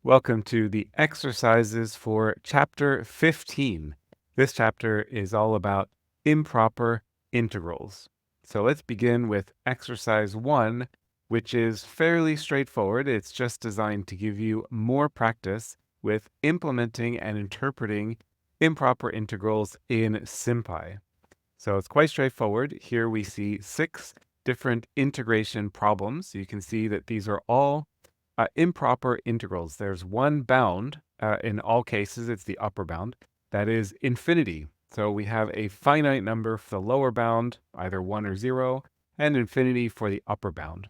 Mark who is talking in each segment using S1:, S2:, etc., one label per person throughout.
S1: Welcome to the exercises for chapter 15. This chapter is all about improper integrals. So let's begin with exercise 1, which is fairly straightforward. It's just designed to give you more practice with implementing and interpreting improper integrals in SymPy. So it's quite straightforward. Here we see 6 different integration problems. You can see that these are all improper integrals. There's one bound. In all cases, it's the upper bound. That is infinity. So we have a finite number for the lower bound, either 1 or 0, and infinity for the upper bound.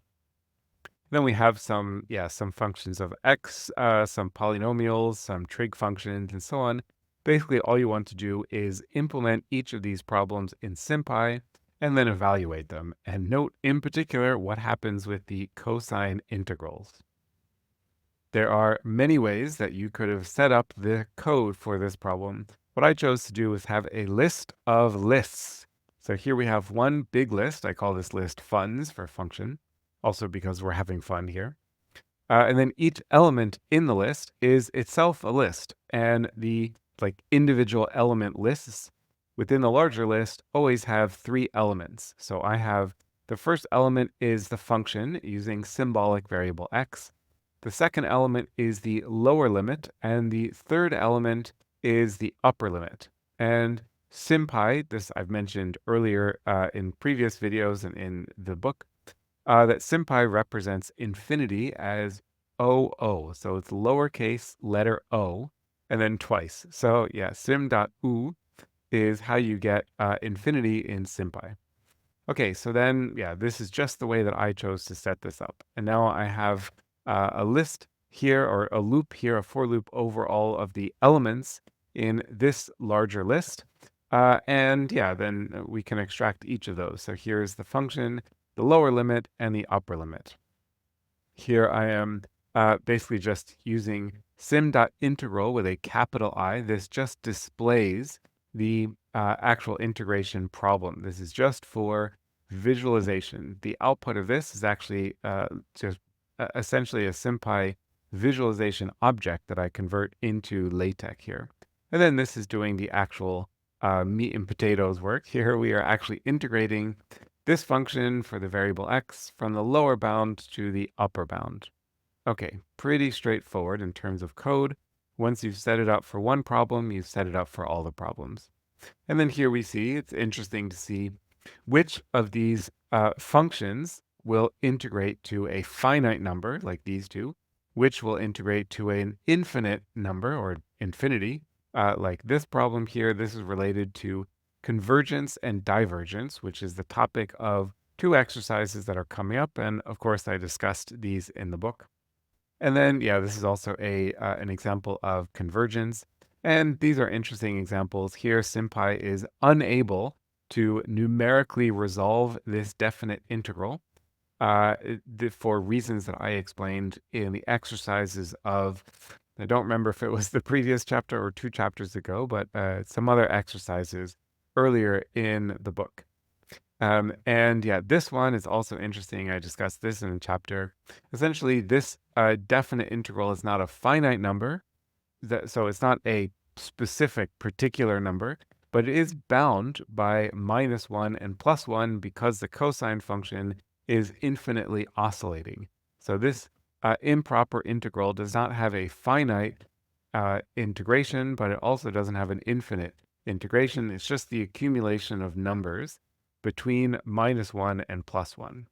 S1: Then we have some functions of x, some polynomials, some trig functions, and so on. Basically, all you want to do is implement each of these problems in SymPy and then evaluate them. And note in particular what happens with the cosine integrals. There are many ways that you could have set up the code for this problem. What I chose to do is have a list of lists. So here we have one big list. I call this list funs for function, also because we're having fun here. And then each element in the list is itself a list. And the individual element lists within the larger list always have 3 elements. So I have the first element is the function using symbolic variable x. The second element is the lower limit, and the third element is the upper limit. And SymPy, this I've mentioned earlier in previous videos and in the book, that SymPy represents infinity as OO. So it's lowercase letter O, and then twice. So yeah, sim.u is how you get infinity in SymPy. Okay, so then, this is just the way that I chose to set this up. And now I have a list here, or a loop here, a for loop over all of the elements in this larger list. Then we can extract each of those. So here's the function, the lower limit, and the upper limit. Here I am basically just using sim.integral with a capital I. This just displays the actual integration problem. This is just for visualization. The output of this is actually just essentially a SymPy visualization object that I convert into LaTeX here. And then this is doing the actual meat and potatoes work. Here we are actually integrating this function for the variable x from the lower bound to the upper bound. Okay, pretty straightforward in terms of code. Once you've set it up for one problem, you've set it up for all the problems. And then here we see, it's interesting to see which of these functions will integrate to a finite number, like these two, which will integrate to an infinite number, or infinity, like this problem here. This is related to convergence and divergence, which is the topic of 2 exercises that are coming up. And of course, I discussed these in the book. And then, this is also an example of convergence. And these are interesting examples. Here, SymPy is unable to numerically resolve this definite integral for reasons that I explained in the exercises of, I don't remember if it was the previous chapter or 2 chapters ago, but some other exercises earlier in the book. This one is also interesting. I discussed this in a chapter. Essentially, this definite integral is not a finite number, so it's not a specific particular number, but it is bound by -1 and +1 because the cosine function is infinitely oscillating. So this improper integral does not have a finite integration, but it also doesn't have an infinite integration. It's just the accumulation of numbers between -1 and +1.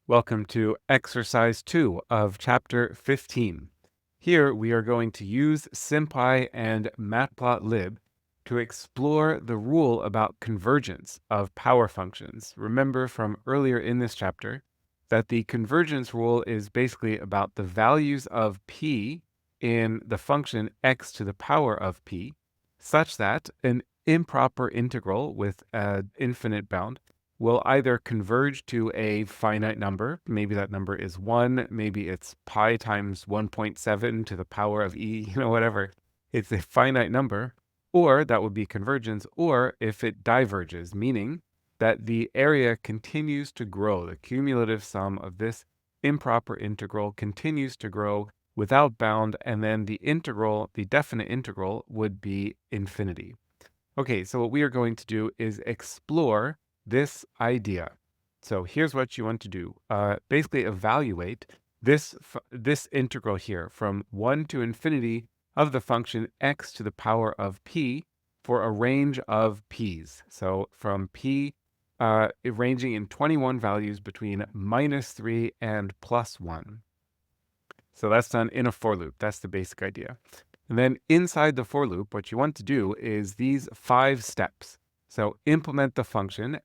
S1: Welcome to exercise 2 of chapter 15. Here we are going to use SymPy and matplotlib to explore the rule about convergence of power functions. Remember from earlier in this chapter that the convergence rule is basically about the values of p in the function x to the power of p, such that an improper integral with an infinite bound will either converge to a finite number. Maybe that number is 1. Maybe it's pi times 1.7 to the power of e, whatever. It's a finite number, or that would be convergence, or if it diverges, meaning that the area continues to grow. The cumulative sum of this improper integral continues to grow without bound, and then the integral, the definite integral, would be infinity. Okay, so what we are going to do is explore this idea. So here's what you want to do. Basically evaluate this integral here from 1 to infinity of the function x to the power of p for a range of p's. So from p ranging in 21 values between -3 and +1. So that's done in a for loop. That's the basic idea. And then inside the for loop, what you want to do is these 5 steps. So implement the function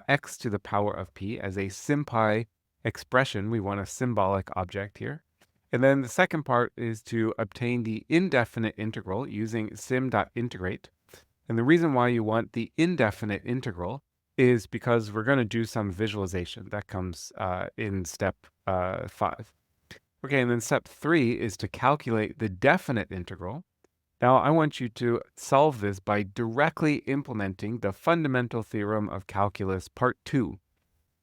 S1: x to the power of p as a SymPy expression. We want a symbolic object here. And then the second part is to obtain the indefinite integral using sim.integrate. And the reason why you want the indefinite integral is because we're going to do some visualization. That comes in step 5. Okay, and then step 3 is to calculate the definite integral. Now, I want you to solve this by directly implementing the fundamental theorem of calculus part 2.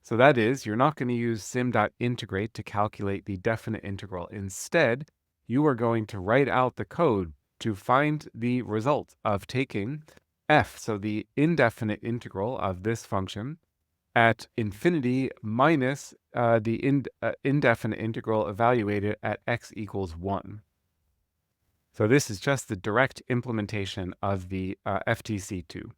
S1: So that is, you're not going to use sim.integrate to calculate the definite integral. Instead, you are going to write out the code to find the result of taking f, so the indefinite integral of this function, at infinity minus the indefinite integral evaluated at x equals 1. So this is just the direct implementation of the FTC2.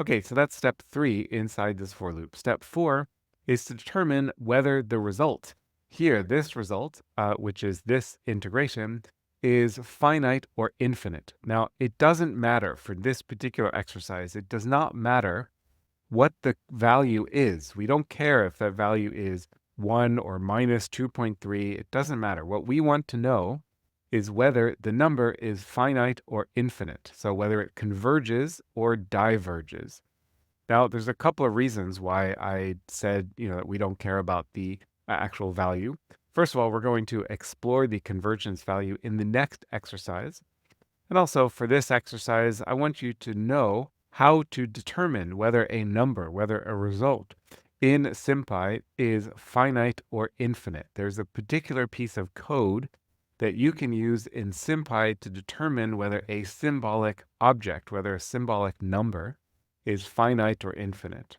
S1: Okay, so that's step 3 inside this for loop. Step 4 is to determine whether the result here, this result, which is this integration, is finite or infinite. Now, it doesn't matter for this particular exercise. It does not matter what the value is. We don't care if that value is 1 or minus 2.3. It doesn't matter. What we want to know is whether the number is finite or infinite. So whether it converges or diverges. Now, there's a couple of reasons why I said, that we don't care about the actual value. First of all, we're going to explore the convergence value in the next exercise. And also for this exercise, I want you to know how to determine whether a number, whether a result in SymPy is finite or infinite. There's a particular piece of code that you can use in SymPy to determine whether a symbolic object, whether a symbolic number, is finite or infinite.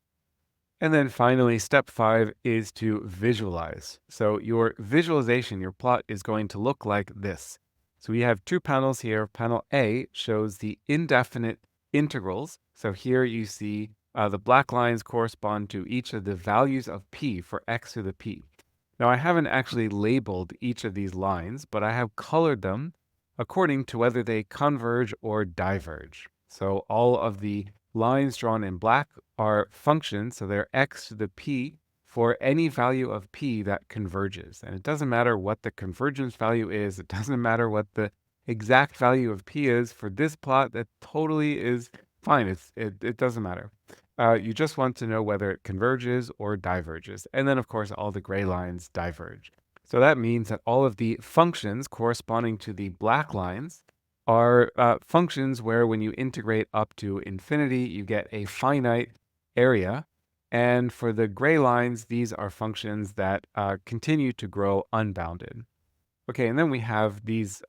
S1: And then finally, step 5 is to visualize. So your visualization, your plot is going to look like this. So we have 2 panels here. Panel A shows the indefinite integrals. So here you see the black lines correspond to each of the values of p for x to the p. Now, I haven't actually labeled each of these lines, but I have colored them according to whether they converge or diverge. So all of the lines drawn in black are functions, so they're x to the p for any value of p that converges. And it doesn't matter what the convergence value is. It doesn't matter what the exact value of p is. For this plot, that totally is fine. It doesn't matter. You just want to know whether it converges or diverges. And then, of course, all the gray lines diverge. So that means that all of the functions corresponding to the black lines are functions where when you integrate up to infinity, you get a finite area. And for the gray lines, these are functions that continue to grow unbounded. Okay, and then we have these,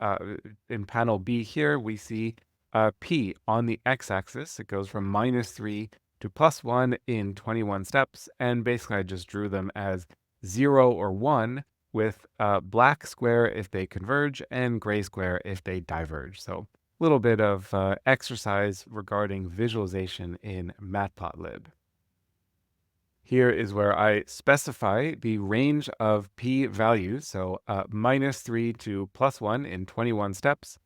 S1: in panel B here, we see p on the x-axis. It goes from -3 to +1 in 21 steps. And basically, I just drew them as 0 or 1 with black square if they converge and gray square if they diverge. So a little bit of exercise regarding visualization in Matplotlib. Here is where I specify the range of p values, so -3 to +1 in 21 steps.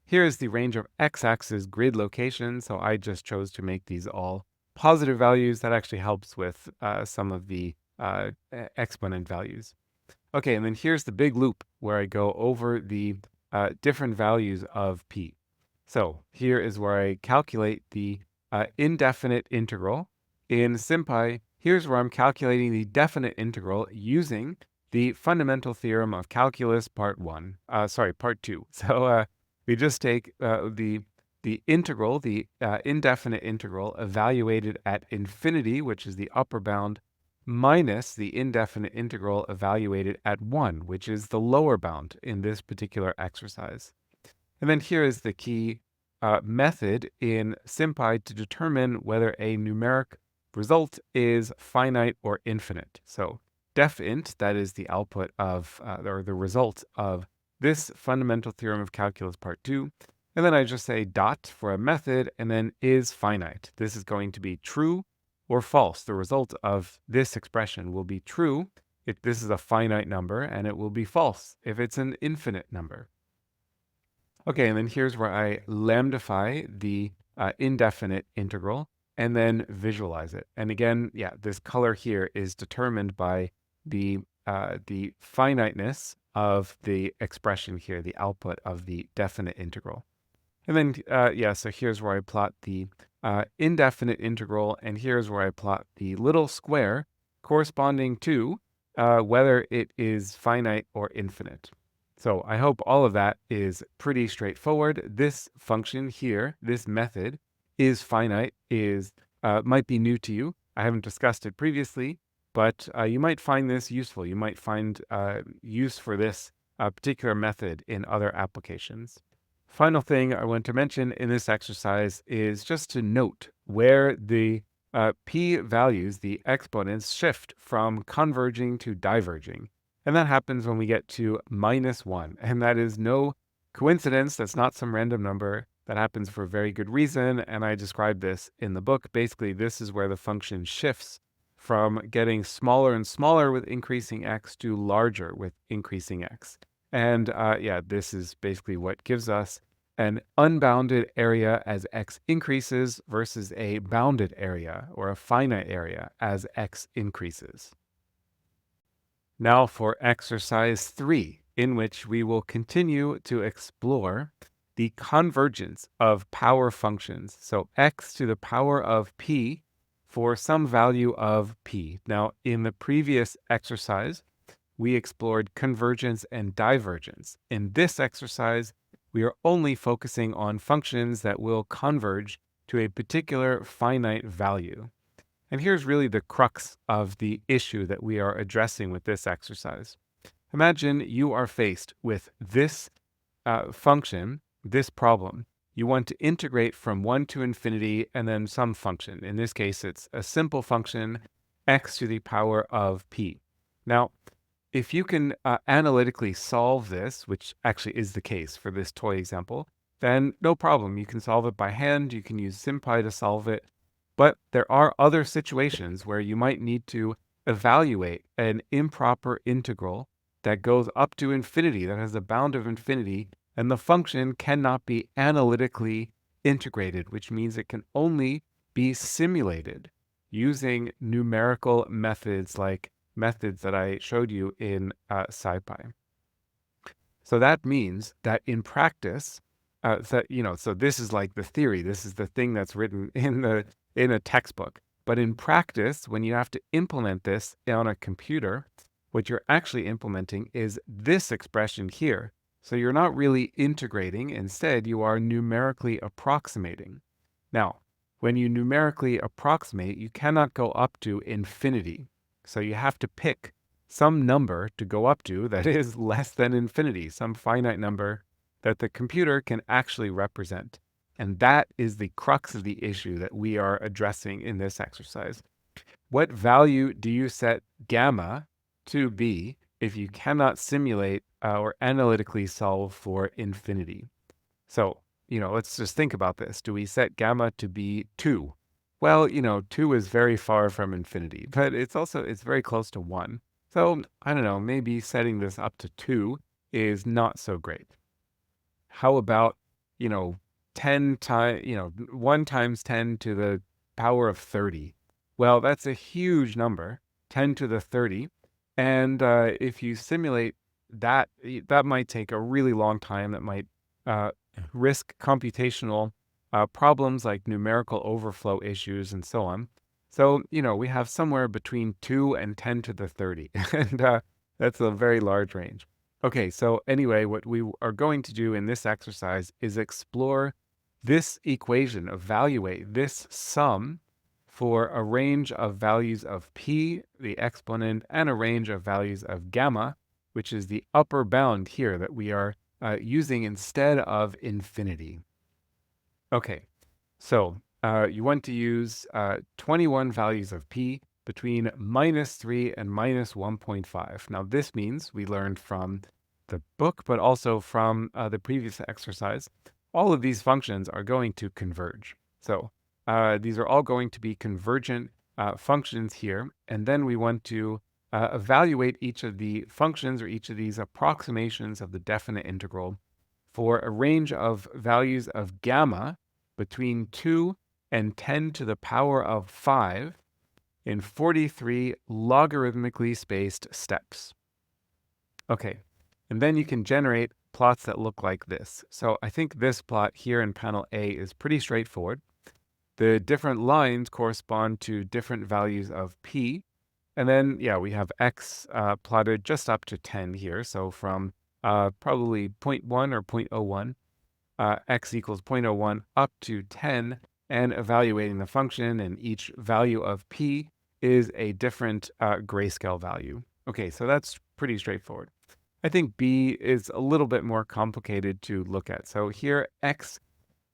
S1: Here is the range of x-axis grid location, so I just chose to make these all positive values. That actually helps with some of the exponent values. Okay, and then here's the big loop where I go over the different values of p. So here is where I calculate the indefinite integral. In SymPy, here's where I'm calculating the definite integral using the fundamental theorem of calculus part 2. So we just take the integral, the indefinite integral evaluated at infinity, which is the upper bound, minus the indefinite integral evaluated at 1, which is the lower bound in this particular exercise. And then here is the key method in SymPy to determine whether a numeric result is finite or infinite. So defint, that is the output of, or the result of this fundamental theorem of calculus part 2. And then I just say dot for a method, and then is finite. This is going to be true or false. The result of this expression will be true if this is a finite number, and it will be false if it's an infinite number. Okay, and then here's where I lambdify the indefinite integral and then visualize it. And again, yeah, this color here is determined by the finiteness of the expression here, the output of the definite integral. And then, yeah, so here's where I plot the indefinite integral, and here's where I plot the little square corresponding to whether it is finite or infinite. So I hope all of that is pretty straightforward. This function here, this method, is finite, might be new to you. I haven't discussed it previously, but you might find this useful. You might find use for this particular method in other applications. Final thing I want to mention in this exercise is just to note where the p values, the exponents, shift from converging to diverging. And that happens when we get to -1. And that is no coincidence. That's not some random number. That happens for a very good reason. And I described this in the book. Basically, this is where the function shifts from getting smaller and smaller with increasing x to larger with increasing x. And yeah, this is basically what gives us an unbounded area as x increases versus a bounded area or a finite area as x increases. Now for exercise 3, in which we will continue to explore the convergence of power functions. So x to the power of p for some value of p. Now, in the previous exercise, we explored convergence and divergence. In this exercise, we are only focusing on functions that will converge to a particular finite value. And here's really the crux of the issue that we are addressing with this exercise. Imagine you are faced with this function, this problem. You want to integrate from 1 to infinity and then some function. In this case, it's a simple function, x to the power of p. Now, if you can analytically solve this, which actually is the case for this toy example, then no problem. You can solve it by hand. You can use SymPy to solve it. But there are other situations where you might need to evaluate an improper integral that goes up to infinity, that has a bound of infinity, and the function cannot be analytically integrated, which means it can only be simulated using numerical methods like methods that I showed you in SciPy. So that means that in practice, so this is like the theory. This is the thing that's written in a textbook. But in practice, when you have to implement this on a computer, what you're actually implementing is this expression here. So you're not really integrating. Instead, you are numerically approximating. Now, when you numerically approximate, you cannot go up to infinity. So you have to pick some number to go up to that is less than infinity, some finite number that the computer can actually represent. And that is the crux of the issue that we are addressing in this exercise. What value do you set gamma to be if you cannot simulate or analytically solve for infinity? So, let's just think about this. Do we set gamma to be 2? Well, 2 is very far from infinity, but it's very close to 1. So, I don't know, maybe setting this up to 2 is not so great. How about, 10 times, 1 times 10 to the power of 30? Well, that's a huge number, 10 to the 30. And if you simulate that, that might take a really long time. That might risk computational problems like numerical overflow issues and so on. So, we have somewhere between 2 and 10 to the 30. And that's a very large range. Okay, so anyway, what we are going to do in this exercise is explore this equation, evaluate this sum for a range of values of p, the exponent, and a range of values of gamma, which is the upper bound here that we are using instead of infinity. Okay, so you want to use 21 values of p between -3 and -1.5. Now, this means we learned from the book, but also from the previous exercise, all of these functions are going to converge. So these are all going to be convergent functions here, and then we want to evaluate each of the functions or each of these approximations of the definite integral for a range of values of gamma between 2 and 10 to the power of 5 in 43 logarithmically spaced steps. Okay, and then you can generate plots that look like this. So I think this plot here in panel A is pretty straightforward. The different lines correspond to different values of p. And then, yeah, we have x plotted just up to 10 here. So from probably 0.1 or 0.01, x equals 0.01 up to 10, and evaluating the function, and each value of p is a different grayscale value. Okay, so that's pretty straightforward. I think B is a little bit more complicated to look at. So here, x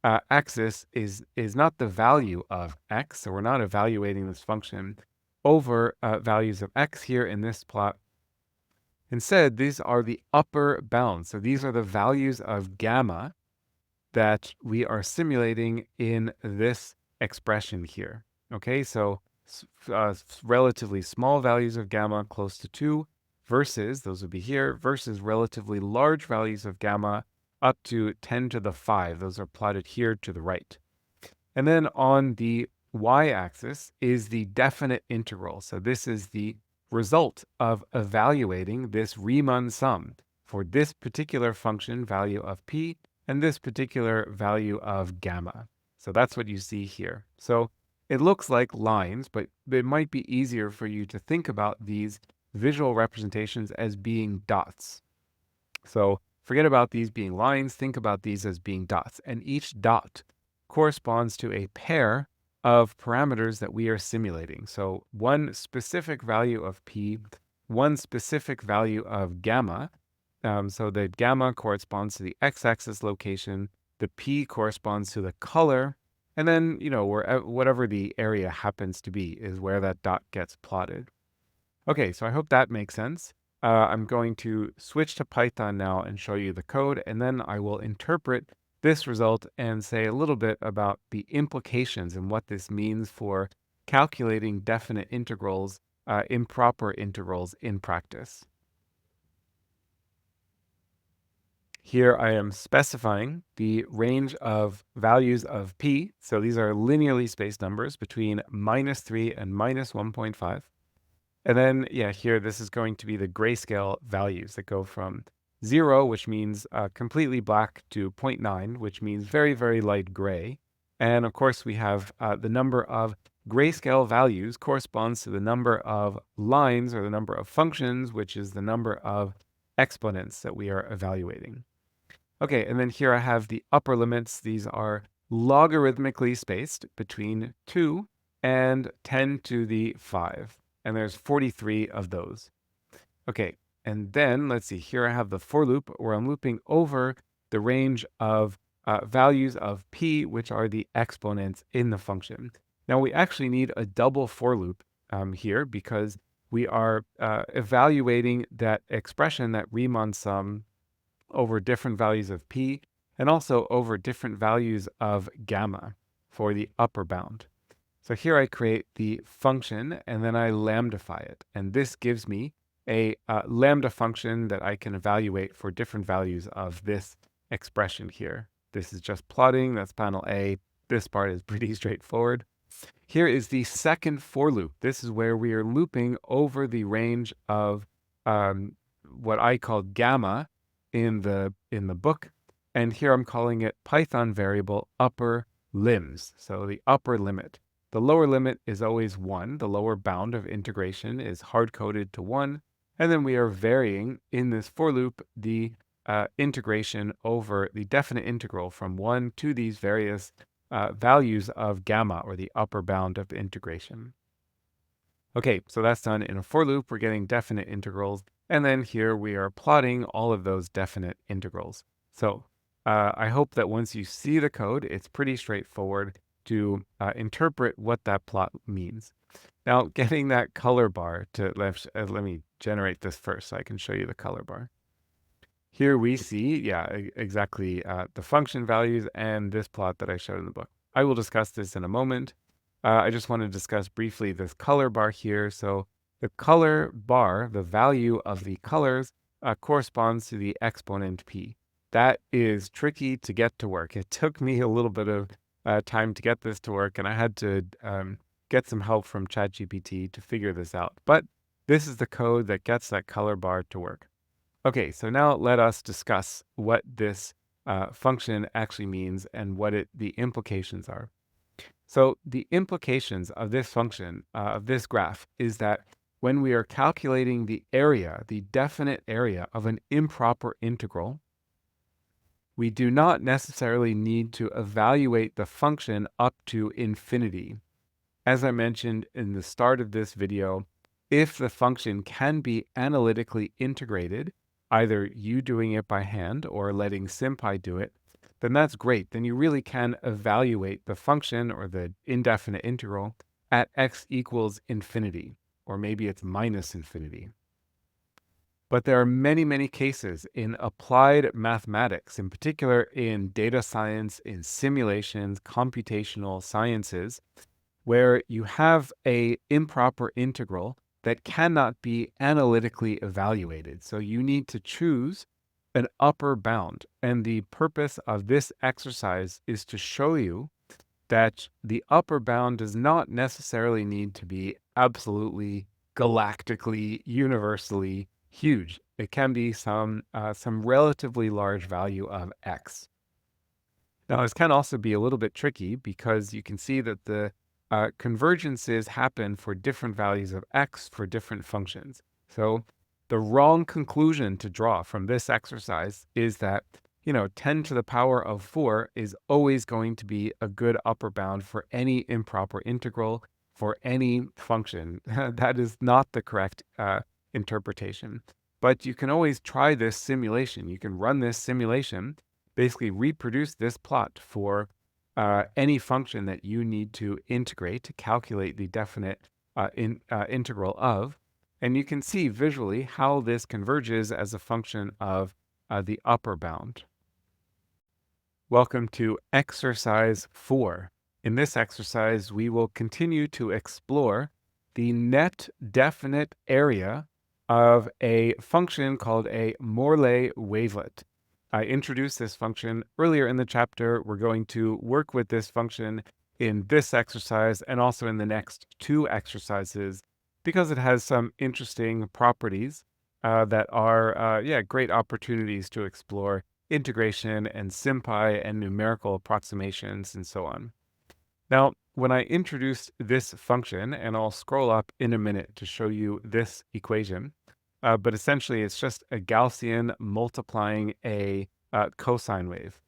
S1: axis is not the value of x, so we're not evaluating this function over values of x here in this plot. Instead, these are the upper bounds. So these are the values of gamma that we are simulating in this expression here. Okay, so relatively small values of gamma close to 2 versus, those would be here, versus relatively large values of gamma up to 10 to the 5. Those are plotted here to the right. And then on the y-axis is the definite integral. So this is the result of evaluating this Riemann sum for this particular function value of p and this particular value of gamma. So that's what you see here. So it looks like lines, but it might be easier for you to think about these visual representations as being dots. So forget about these being lines, think about these as being dots. And each dot corresponds to a pair of parameters that we are simulating. So one specific value of p, one specific value of gamma. So the gamma corresponds to the x-axis location, the p corresponds to the color, and then, whatever the area happens to be is where that dot gets plotted. Okay, so I hope that makes sense. I'm going to switch to Python now and show you the code, and then I will interpret this result and say a little bit about the implications and what this means for calculating definite integrals, improper integrals in practice. Here I am specifying the range of values of p. So these are linearly spaced numbers between -3 and -1.5. And then, yeah, here this is going to be the grayscale values that go from 0, which means completely black, to 0.9, which means very, very light gray. And of course, we have the number of grayscale values corresponds to the number of lines or the number of functions, which is the number of exponents that we are evaluating. Okay, and then here I have the upper limits. These are logarithmically spaced between 2 and 10 to the 5. And there's 43 of those. Okay, and then let's see, here I have the for loop where I'm looping over the range of values of p, which are the exponents in the function. Now we actually need a double for loop here because we are evaluating that expression, that Riemann sum, over different values of p and also over different values of gamma for the upper bound. So here I create the function and then I lambdify it. And this gives me a lambda function that I can evaluate for different values of this expression here. This is just plotting, that's panel A. This part is pretty straightforward. Here is the second for loop. This is where we are looping over the range of what I call gamma in the book. And here I'm calling it Python variable upper limbs. So the upper limit. The lower limit is always 1. The lower bound of integration is hard-coded to 1. And then we are varying in this for loop the integration over the definite integral from 1 to these various values of gamma, or the upper bound of integration. Okay, so that's done in a for loop. We're getting definite integrals. And then here we are plotting all of those definite integrals. So I hope that once you see the code, it's pretty straightforward to interpret what that plot means. Now, getting that color bar to let me generate this first so I can show you the color bar. Here we see, exactly the function values and this plot that I showed in the book. I will discuss this in a moment. I just want to discuss briefly this color bar here. So the color bar, the value of the colors, corresponds to the exponent p. That is tricky to get to work. It took me a little bit of time to get this to work, and I had to get some help from ChatGPT to figure this out. But this is the code that gets that color bar to work. Okay, so now let us discuss what this function actually means and what the implications are. So the implications of this function, of this graph, is that when we are calculating the area, the definite area of an improper integral, we do not necessarily need to evaluate the function up to infinity. As I mentioned in the start of this video, if the function can be analytically integrated, either you doing it by hand or letting SymPy do it, then that's great. Then you really can evaluate the function or the indefinite integral at x equals infinity, or maybe it's minus infinity. But there are many, many cases in applied mathematics, in particular in data science, in simulations, computational sciences, where you have a improper integral that cannot be analytically evaluated. So you need to choose an upper bound. And the purpose of this exercise is to show you that the upper bound does not necessarily need to be absolutely galactically, universally huge. It can be some relatively large value of x. Now, this can also be a little bit tricky because you can see that the convergences happen for different values of x for different functions. So the wrong conclusion to draw from this exercise is that, 10 to the power of 4 is always going to be a good upper bound for any improper integral for any function. That is not the correct interpretation. But you can always try this simulation. You can run this simulation, basically reproduce this plot for any function that you need to integrate to calculate the definite integral of. And you can see visually how this converges as a function of the upper bound. Welcome to exercise 4. In this exercise, we will continue to explore the net definite area of a function called a Morley wavelet. I introduced this function earlier in the chapter. We're going to work with this function in this exercise and also in the next 2 exercises because it has some interesting properties that are, great opportunities to explore integration and SymPy and numerical approximations and so on. Now, when I introduced this function, and I'll scroll up in a minute to show you this equation, but essentially it's just a Gaussian multiplying a cosine wave.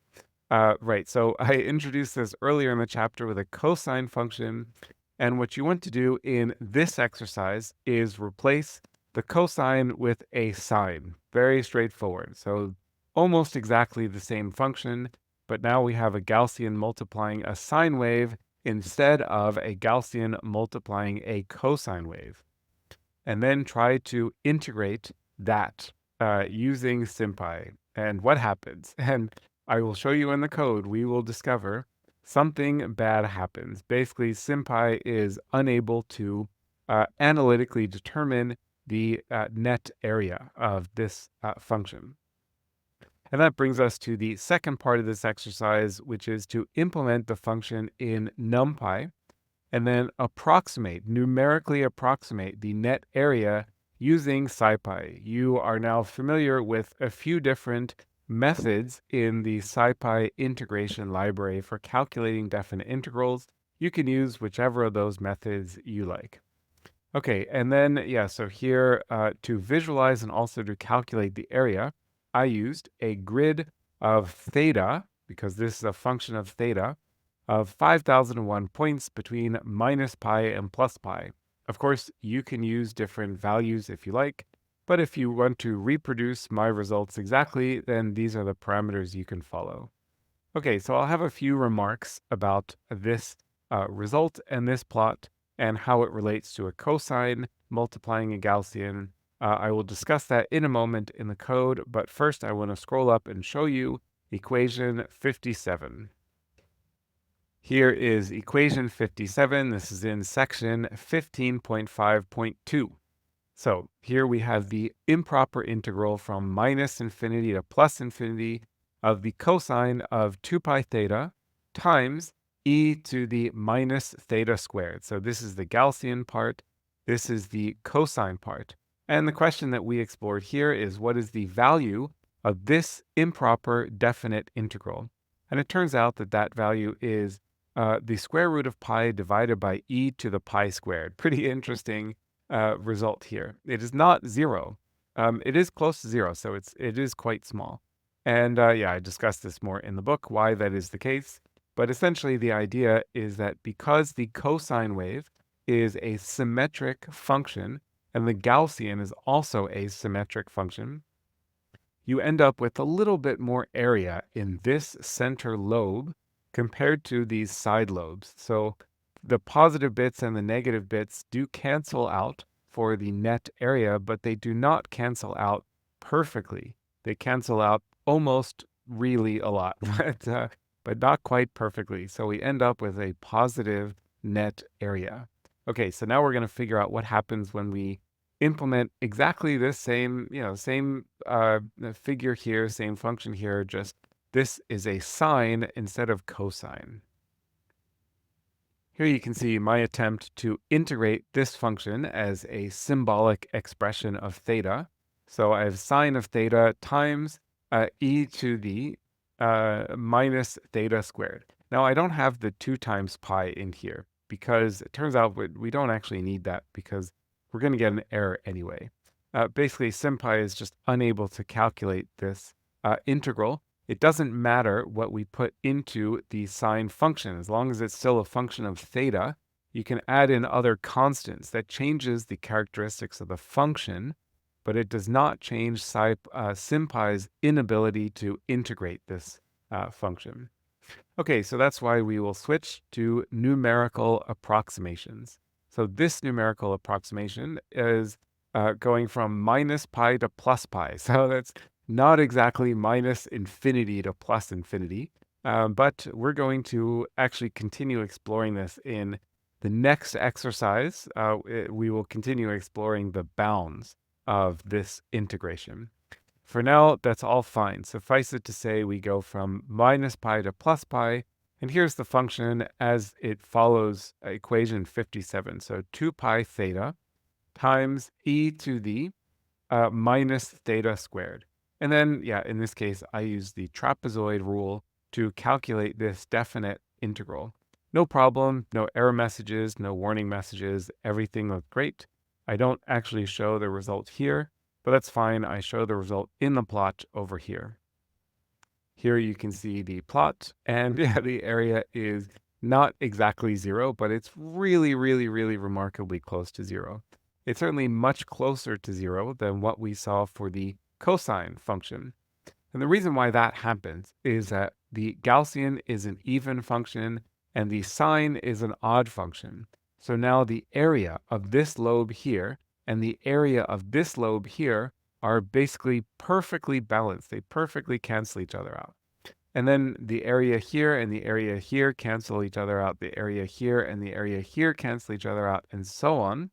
S1: Right, so I introduced this earlier in the chapter with a cosine function, and what you want to do in this exercise is replace the cosine with a sine. Very straightforward. So almost exactly the same function, but now we have a Gaussian multiplying a sine wave instead of a Gaussian multiplying a cosine wave. And then try to integrate that using SymPy. And what happens? And I will show you in the code, we will discover something bad happens. Basically, SymPy is unable to analytically determine the net area of this function. And that brings us to the second part of this exercise, which is to implement the function in NumPy and then numerically approximate the net area using SciPy. You are now familiar with a few different methods in the SciPy integration library for calculating definite integrals. You can use whichever of those methods you like. Okay, and then, so here to visualize and also to calculate the area, I used a grid of theta, because this is a function of theta, of 5001 points between minus pi and plus pi. Of course, you can use different values if you like, but if you want to reproduce my results exactly, then these are the parameters you can follow. Okay, so I'll have a few remarks about this result and this plot and how it relates to a cosine multiplying a Gaussian. I will discuss that in a moment in the code, but first I want to scroll up and show you equation 57. Here is equation 57. This is in section 15.5.2. So here we have the improper integral from minus infinity to plus infinity of the cosine of 2 pi theta times e to the minus theta squared. So this is the Gaussian part. This is the cosine part. And the question that we explored here is what is the value of this improper definite integral? And it turns out that that value is the square root of pi divided by e to the pi squared. Pretty interesting result here. It is not 0. It is close to 0, so it is quite small. And yeah, I discussed this more in the book, why that is the case. But essentially, the idea is that because the cosine wave is a symmetric function, and the Gaussian is also a symmetric function, you end up with a little bit more area in this center lobe compared to these side lobes. So the positive bits and the negative bits do cancel out for the net area, but they do not cancel out perfectly. They cancel out almost really a lot, but not quite perfectly. So we end up with a positive net area. Okay, so now we're going to figure out what happens when we implement exactly this same, same figure here, same function here, just this is a sine instead of cosine. Here you can see my attempt to integrate this function as a symbolic expression of theta. So I have sine of theta times e to the minus theta squared. Now I don't have the 2 times pi in here because it turns out we don't actually need that because we're going to get an error anyway. Basically, SymPy is just unable to calculate this integral. It doesn't matter what we put into the sine function. As long as it's still a function of theta, you can add in other constants. That changes the characteristics of the function, but it does not change SymPy's inability to integrate this function. Okay, so that's why we will switch to numerical approximations. So this numerical approximation is going from minus pi to plus pi. So that's not exactly minus infinity to plus infinity, but we're going to actually continue exploring this in the next exercise. We will continue exploring the bounds of this integration. For now, that's all fine. Suffice it to say we go from minus pi to plus pi, and here's the function as it follows equation 57. So 2 pi theta times e to the minus theta squared. And then, yeah, in this case, I use the trapezoid rule to calculate this definite integral. No problem, no error messages, no warning messages, everything looked great. I don't actually show the result here, but that's fine. I show the result in the plot over here. Here you can see the plot, and yeah, the area is not exactly 0, but it's really, really, really remarkably close to 0. It's certainly much closer to 0 than what we saw for the cosine function. And the reason why that happens is that the Gaussian is an even function and the sine is an odd function. So now the area of this lobe here and the area of this lobe here are basically perfectly balanced. They perfectly cancel each other out. And then the area here and the area here cancel each other out. The area here and the area here cancel each other out, and so on.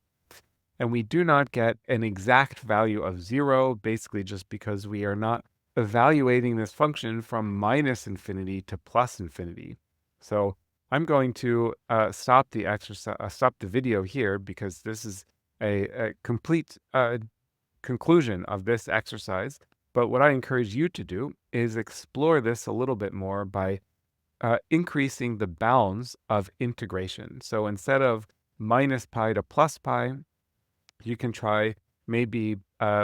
S1: And we do not get an exact value of 0, basically just because we are not evaluating this function from minus infinity to plus infinity. So I'm going to stop the exercise, stop the video here because this is a complete conclusion of this exercise. But what I encourage you to do is explore this a little bit more by increasing the bounds of integration. So instead of minus pi to plus pi, you can try maybe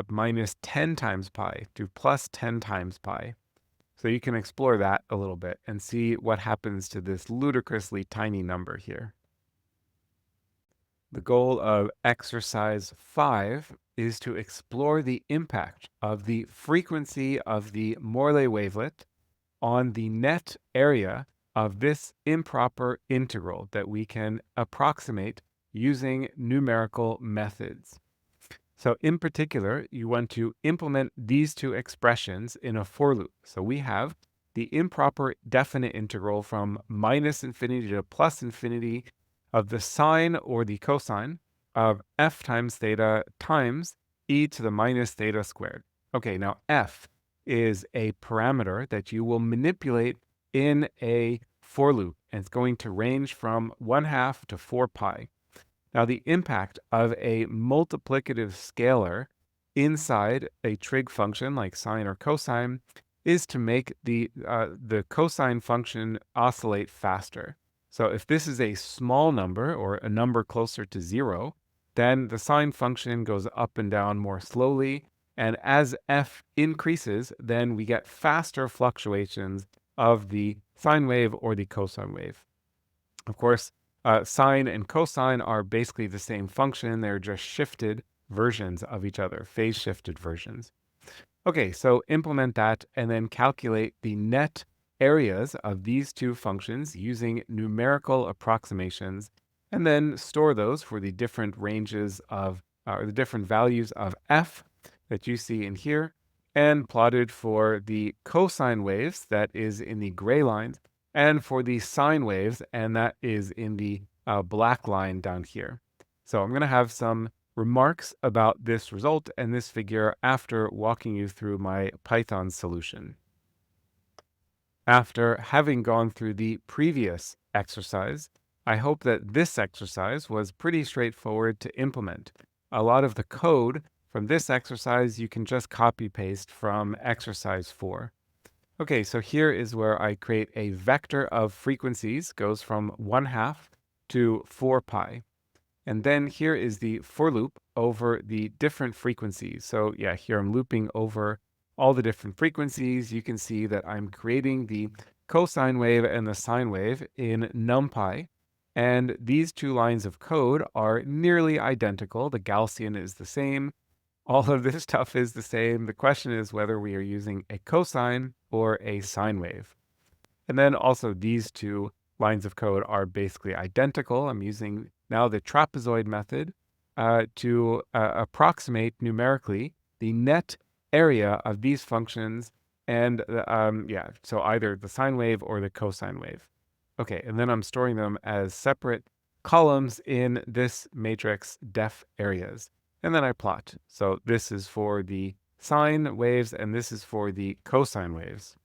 S1: minus 10 times pi to plus 10 times pi. So you can explore that a little bit and see what happens to this ludicrously tiny number here. The goal of exercise 5 is to explore the impact of the frequency of the Morley wavelet on the net area of this improper integral that we can approximate using numerical methods. So in particular, you want to implement these two expressions in a for loop. So we have the improper definite integral from minus infinity to plus infinity of the sine or the cosine of f times theta times e to the minus theta squared. Okay, now f is a parameter that you will manipulate in a for loop, and it's going to range from 1/2 to 4 pi. Now, the impact of a multiplicative scalar inside a trig function like sine or cosine is to make the cosine function oscillate faster. So if this is a small number or a number closer to 0, then the sine function goes up and down more slowly. And as f increases, then we get faster fluctuations of the sine wave or the cosine wave. Of course, sine and cosine are basically the same function. They're just shifted versions of each other, phase shifted versions. Okay, so implement that and then calculate the net areas of these two functions using numerical approximations, and then store those for the different ranges of, or the different values of f that you see in here, and plotted for the cosine waves that is in the gray lines, and for the sine waves, and that is in the black line down here. So I'm going to have some remarks about this result and this figure after walking you through my Python solution. After having gone through the previous exercise, I hope that this exercise was pretty straightforward to implement. A lot of the code from this exercise you can just copy paste from exercise 4. Okay, so here is where I create a vector of frequencies, goes from 1/2 to 4 pi. And then here is the for loop over the different frequencies. So yeah, here I'm looping over all the different frequencies. You can see that I'm creating the cosine wave and the sine wave in NumPy. And these two lines of code are nearly identical. The Gaussian is the same. All of this stuff is the same. The question is whether we are using a cosine or a sine wave. And then also these two lines of code are basically identical. I'm using now the trapezoid method to approximate numerically the net area of these functions. And yeah, so either the sine wave or the cosine wave. Okay, and then I'm storing them as separate columns in this matrix def areas. And then I plot. So this is for the sine waves, and this is for the cosine waves.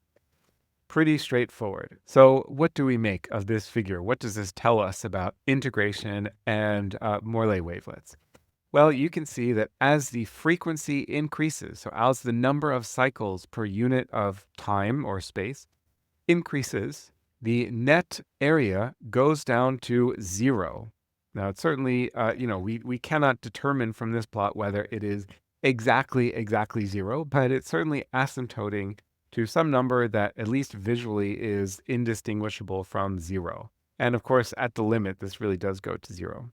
S1: Pretty straightforward. So what do we make of this figure? What does this tell us about integration and Morley wavelets? Well, you can see that as the frequency increases, so as the number of cycles per unit of time or space increases, the net area goes down to 0. Now, it's certainly, we cannot determine from this plot whether it is exactly 0, but it's certainly asymptoting to some number that at least visually is indistinguishable from 0. And of course, at the limit, this really does go to 0.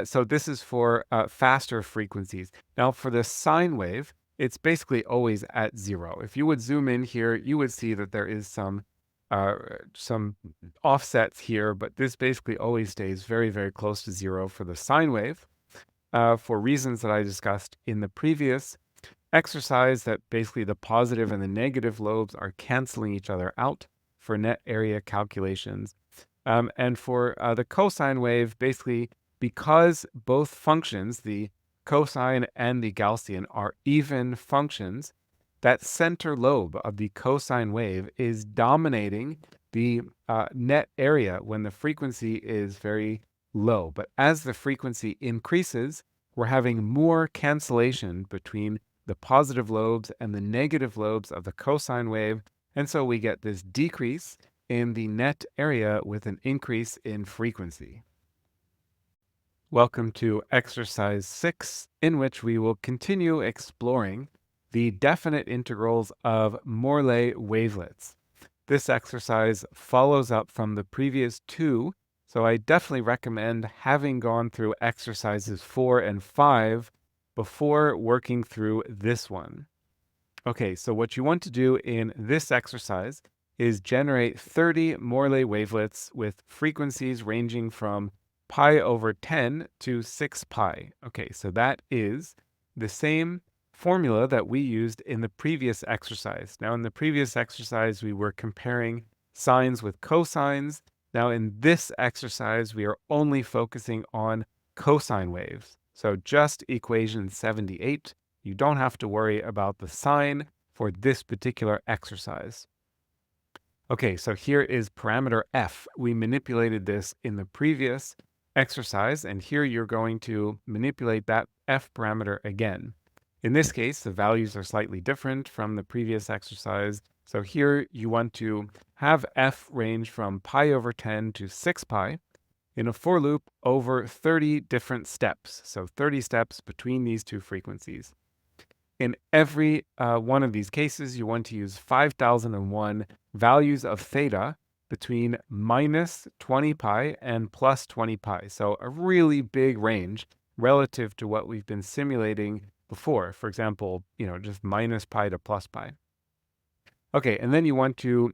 S1: So this is for faster frequencies. Now, for the sine wave, it's basically always at 0. If you would zoom in here, you would see that there is some offsets here, but this basically always stays very, very close to 0 for the sine wave, for reasons that I discussed in the previous exercise, that basically the positive and the negative lobes are canceling each other out for net area calculations. And for the cosine wave, basically, because both functions, the cosine and the Gaussian, are even functions, that center lobe of the cosine wave is dominating the net area when the frequency is very low. But as the frequency increases, we're having more cancellation between the positive lobes and the negative lobes of the cosine wave. And so we get this decrease in the net area with an increase in frequency. Welcome to exercise 6, in which we will continue exploring the definite integrals of Morley wavelets. This exercise follows up from the previous two, so I definitely recommend having gone through exercises 4 and 5 before working through this one. Okay, so what you want to do in this exercise is generate 30 Morley wavelets with frequencies ranging from pi over 10 to 6 pi. Okay, so that is the same formula that we used in the previous exercise. Now, in the previous exercise, we were comparing sines with cosines. Now, in this exercise, we are only focusing on cosine waves. So just equation 78. You don't have to worry about the sine for this particular exercise. Okay, so here is parameter f. We manipulated this in the previous exercise, and here you're going to manipulate that f parameter again. In this case, the values are slightly different from the previous exercise. So here you want to have f range from pi over 10 to 6 pi in a for loop over 30 different steps. So 30 steps between these two frequencies. In every one of these cases, you want to use 5001 values of theta between minus 20 pi and plus 20 pi. So a really big range relative to what we've been simulating before. For example, just minus pi to plus pi. Okay, and then you want to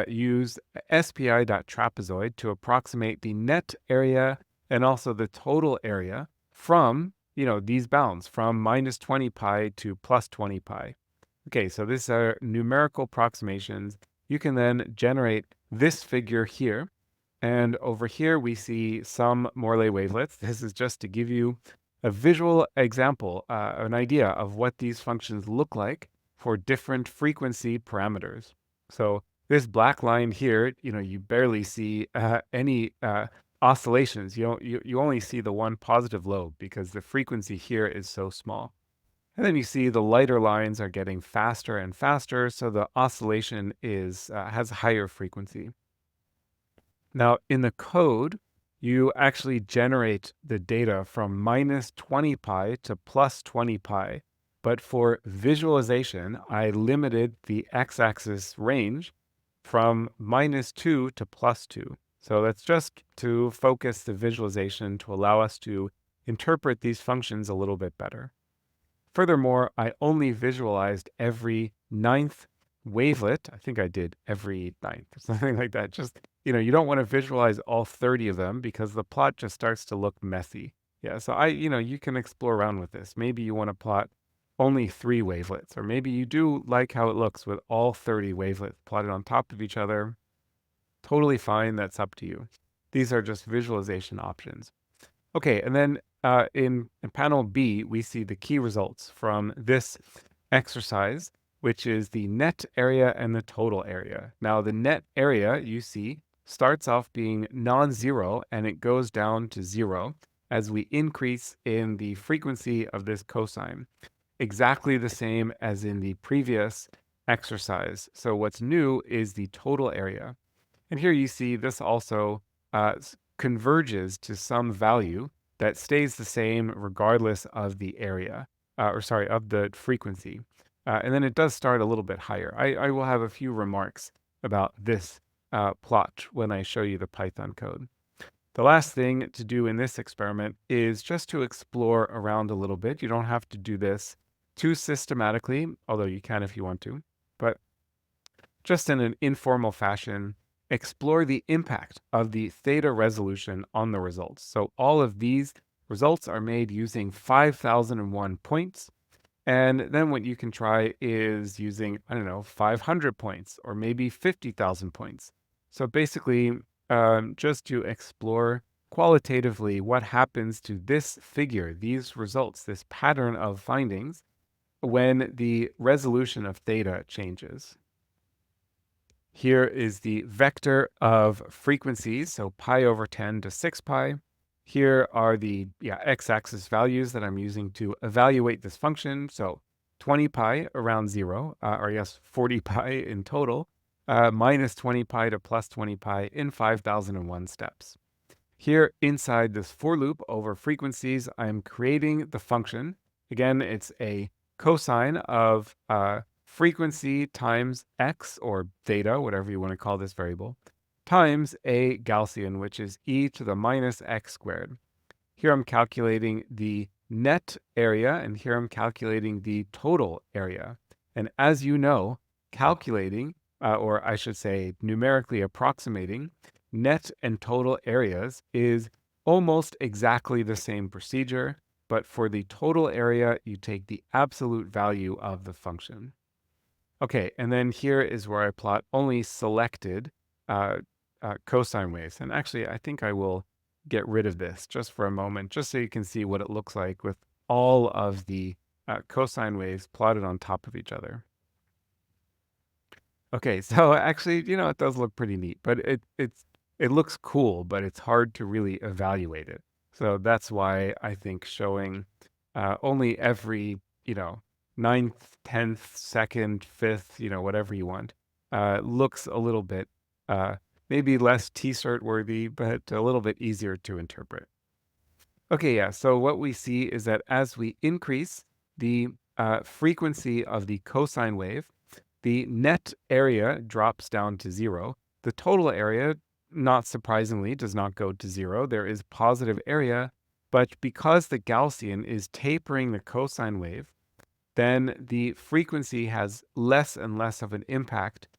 S1: use SPI.trapezoid to approximate the net area and also the total area from these bounds from minus 20 pi to plus 20 pi. Okay, so these are numerical approximations. You can then generate this figure here. And over here, we see some Morley wavelets. This is just to give you a visual example, an idea of what these functions look like for different frequency parameters. So this black line here, you barely see any oscillations. You only see the one positive lobe because the frequency here is so small. And then you see the lighter lines are getting faster and faster, so the oscillation has a higher frequency. Now, in the code, you actually generate the data from minus 20 pi to plus 20 pi. But for visualization, I limited the x-axis range from minus 2 to plus 2. So that's just to focus the visualization to allow us to interpret these functions a little bit better. Furthermore, I only visualized every 9th wavelet. I think I did every 9th or something like that. Just, you don't want to visualize all 30 of them because the plot just starts to look messy. Yeah, so you can explore around with this. Maybe you want to plot only 3 wavelets, or maybe you do like how it looks with all 30 wavelets plotted on top of each other. Totally fine, that's up to you. These are just visualization options. Okay, and then in panel B, we see the key results from this exercise, which is the net area and the total area. Now, the net area, you see, starts off being non-zero, and it goes down to 0 as we increase in the frequency of this cosine. Exactly the same as in the previous exercise. So what's new is the total area. And here you see this also converges to some value that stays the same regardless of the area, of the frequency. And then it does start a little bit higher. I will have a few remarks about this plot when I show you the Python code. The last thing to do in this experiment is just to explore around a little bit. You don't have to do this too systematically, although you can if you want to, but just in an informal fashion, explore the impact of the theta resolution on the results. So all of these results are made using 5001 points. And then what you can try is using, 500 points or maybe 50,000 points. So basically, just to explore qualitatively what happens to this figure, these results, this pattern of findings, when the resolution of theta changes. Here is the vector of frequencies, so pi over 10 to 6 pi. Here are the x-axis values that I'm using to evaluate this function. So 20 pi around 0, or yes, 40 pi in total, minus 20 pi to plus 20 pi in 5001 steps. Here inside this for loop over frequencies, I'm creating the function. Again, it's a cosine of frequency times x, or theta, whatever you want to call this variable, times a Gaussian, which is e to the minus x squared. Here I'm calculating the net area, and here I'm calculating the total area. And as you know, calculating, or I should say numerically approximating, net and total areas is almost exactly the same procedure, but for the total area, you take the absolute value of the function. Okay, and then here is where I plot only selected uh, cosine waves. And actually, I think I will get rid of this just for a moment, just so you can see what it looks like with all of the cosine waves plotted on top of each other. Okay, so actually, it does look pretty neat, but it looks cool, but it's hard to really evaluate it. So that's why I think showing only every, ninth, 10th, second, fifth, whatever you want, looks a little bit maybe less t-shirt worthy, but a little bit easier to interpret. Okay, yeah, so what we see is that as we increase the frequency of the cosine wave, the net area drops down to 0. The total area, not surprisingly, does not go to 0. There is positive area, but because the Gaussian is tapering the cosine wave, then the frequency has less and less of an impact,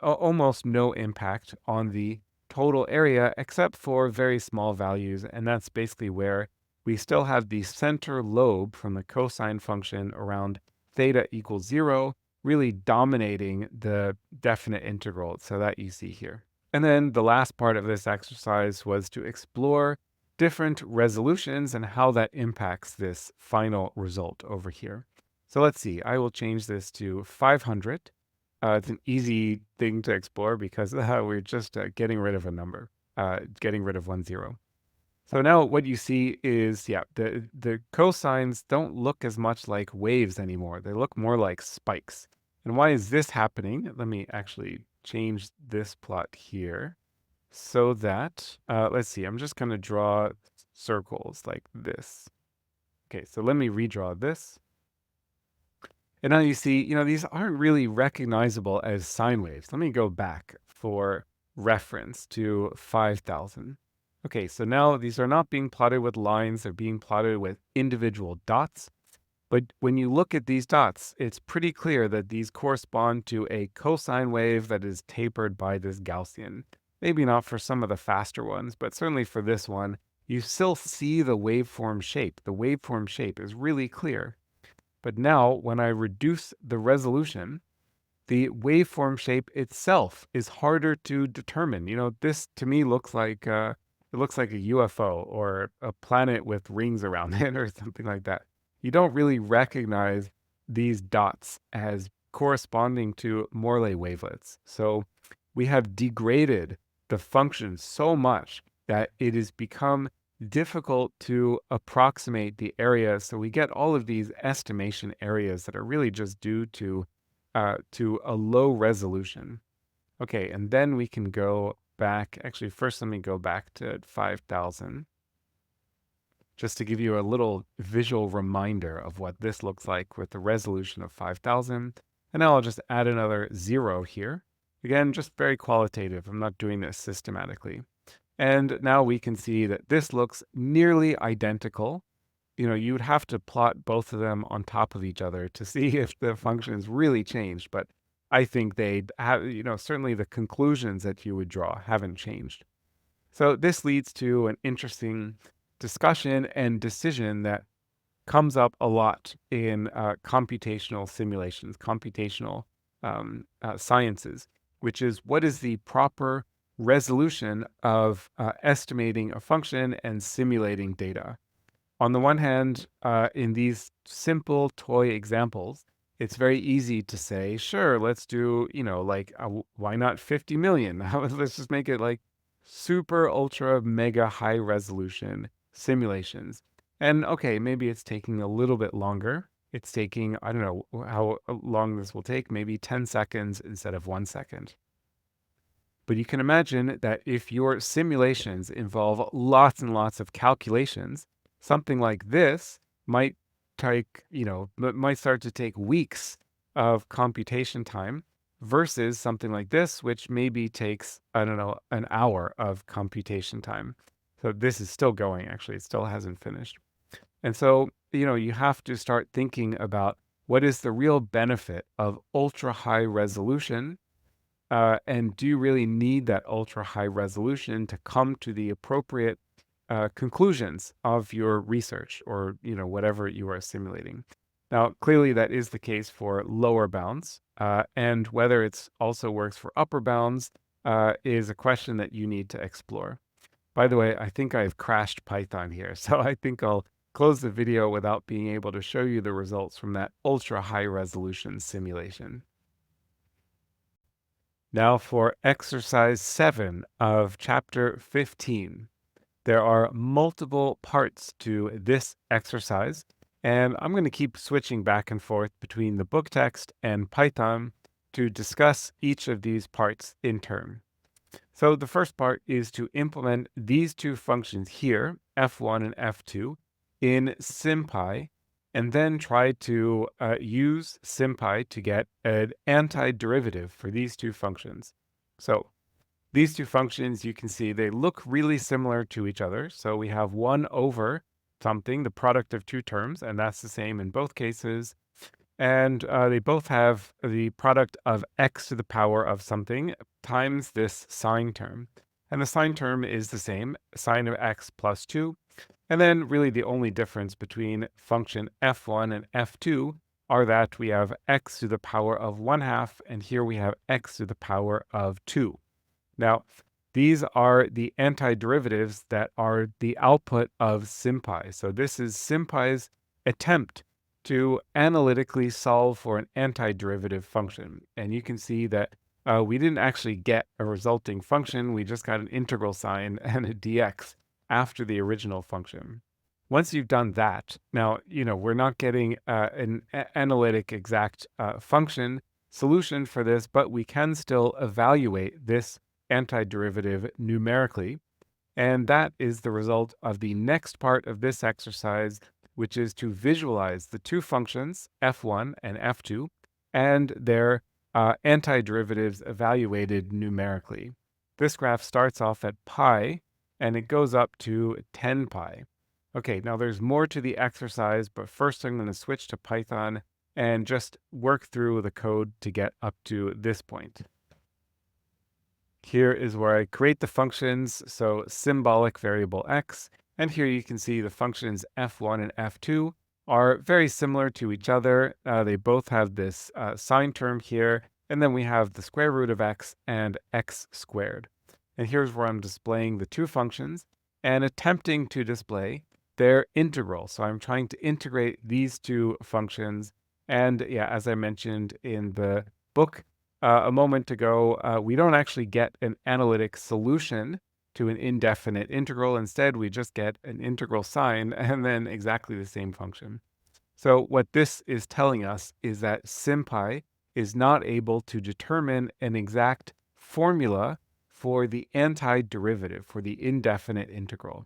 S1: almost no impact on the total area, except for very small values. And that's basically where we still have the center lobe from the cosine function around theta equals 0, really dominating the definite integral, so that you see here. And then the last part of this exercise was to explore different resolutions and how that impacts this final result over here. So let's see, I will change this to 500. It's an easy thing to explore because we're just getting rid of a number, getting rid of 1, 0. So now what you see is, yeah, the cosines don't look as much like waves anymore. They look more like spikes. And why is this happening? Let me actually change this plot here so that, let's see, I'm just going to draw circles like this. Okay, so let me redraw this. And now you see, these aren't really recognizable as sine waves. Let me go back for reference to 5,000. Okay, so now these are not being plotted with lines, they're being plotted with individual dots. But when you look at these dots, it's pretty clear that these correspond to a cosine wave that is tapered by this Gaussian. Maybe not for some of the faster ones, but certainly for this one, you still see the waveform shape. The waveform shape is really clear. But now, when I reduce the resolution, the waveform shape itself is harder to determine. This to me looks like it looks like a UFO or a planet with rings around it or something like that. You don't really recognize these dots as corresponding to Morley wavelets. So we have degraded the function so much that it has become difficult to approximate the area. So we get all of these estimation areas that are really just due to a low resolution. Okay, and then we can go back. Actually, first let me go back to 5,000. Just to give you a little visual reminder of what this looks like with the resolution of 5,000. And now I'll just add another 0 here. Again, just very qualitative. I'm not doing this systematically. And now we can see that this looks nearly identical. You would have to plot both of them on top of each other to see if the functions really changed. But I think they'd have, certainly the conclusions that you would draw haven't changed. So this leads to an interesting discussion and decision that comes up a lot in computational simulations, computational sciences, which is what is the proper resolution of estimating a function and simulating data. On the one hand, in these simple toy examples, it's very easy to say, sure, let's do, why not 50 million? Let's just make it like super ultra mega high resolution simulations. And okay, maybe it's taking a little bit longer. It's taking, I don't know how long this will take, maybe 10 seconds instead of 1 second. But you can imagine that if your simulations involve lots and lots of calculations, something like this might take, might start to take weeks of computation time versus something like this, which maybe takes, I don't know, an hour of computation time. So this is still going, actually. It still hasn't finished. And so, you have to start thinking about what is the real benefit of ultra high resolution. And do you really need that ultra high resolution to come to the appropriate conclusions of your research or, whatever you are simulating? Now, clearly that is the case for lower bounds. And whether it's also works for upper bounds is a question that you need to explore. By the way, I think I've crashed Python here, so I think I'll close the video without being able to show you the results from that ultra high resolution simulation. Now for exercise 7 of chapter 15. There are multiple parts to this exercise, and I'm going to keep switching back and forth between the book text and Python to discuss each of these parts in turn. So the first part is to implement these two functions here, f1 and f2, in SymPy, and then try to use SymPy to get an antiderivative for these two functions. So these two functions, you can see they look really similar to each other. So we have 1 over something, the product of two terms, and that's the same in both cases. And they both have the product of x to the power of something times this sine term. And the sine term is the same, sine of x plus 2. And then really the only difference between function f1 and f2 are that we have x to the power of 1/2, and here we have x to the power of 2. Now, these are the antiderivatives that are the output of SymPy. So this is SymPy's attempt to analytically solve for an antiderivative function. And you can see that we didn't actually get a resulting function. We just got an integral sign and a dx after the original function. Once you've done that, now, we're not getting an analytic exact function solution for this, but we can still evaluate this antiderivative numerically. And that is the result of the next part of this exercise, which is to visualize the two functions, f1 and f2, and their antiderivatives evaluated numerically. This graph starts off at pi, and it goes up to 10 pi. Okay, now there's more to the exercise, but first I'm going to switch to Python and just work through the code to get up to this point. Here is where I create the functions, so symbolic variable x, and here you can see the functions f1 and f2 are very similar to each other. They both have this sine term here, and then we have the square root of x and x squared. And here's where I'm displaying the two functions and attempting to display their integral. So I'm trying to integrate these two functions, and yeah, as I mentioned in the book, a moment ago, we don't actually get an analytic solution to an indefinite integral. Instead, we just get an integral sign and then exactly the same function. So what this is telling us is that SymPy is not able to determine an exact formula for the antiderivative, for the indefinite integral.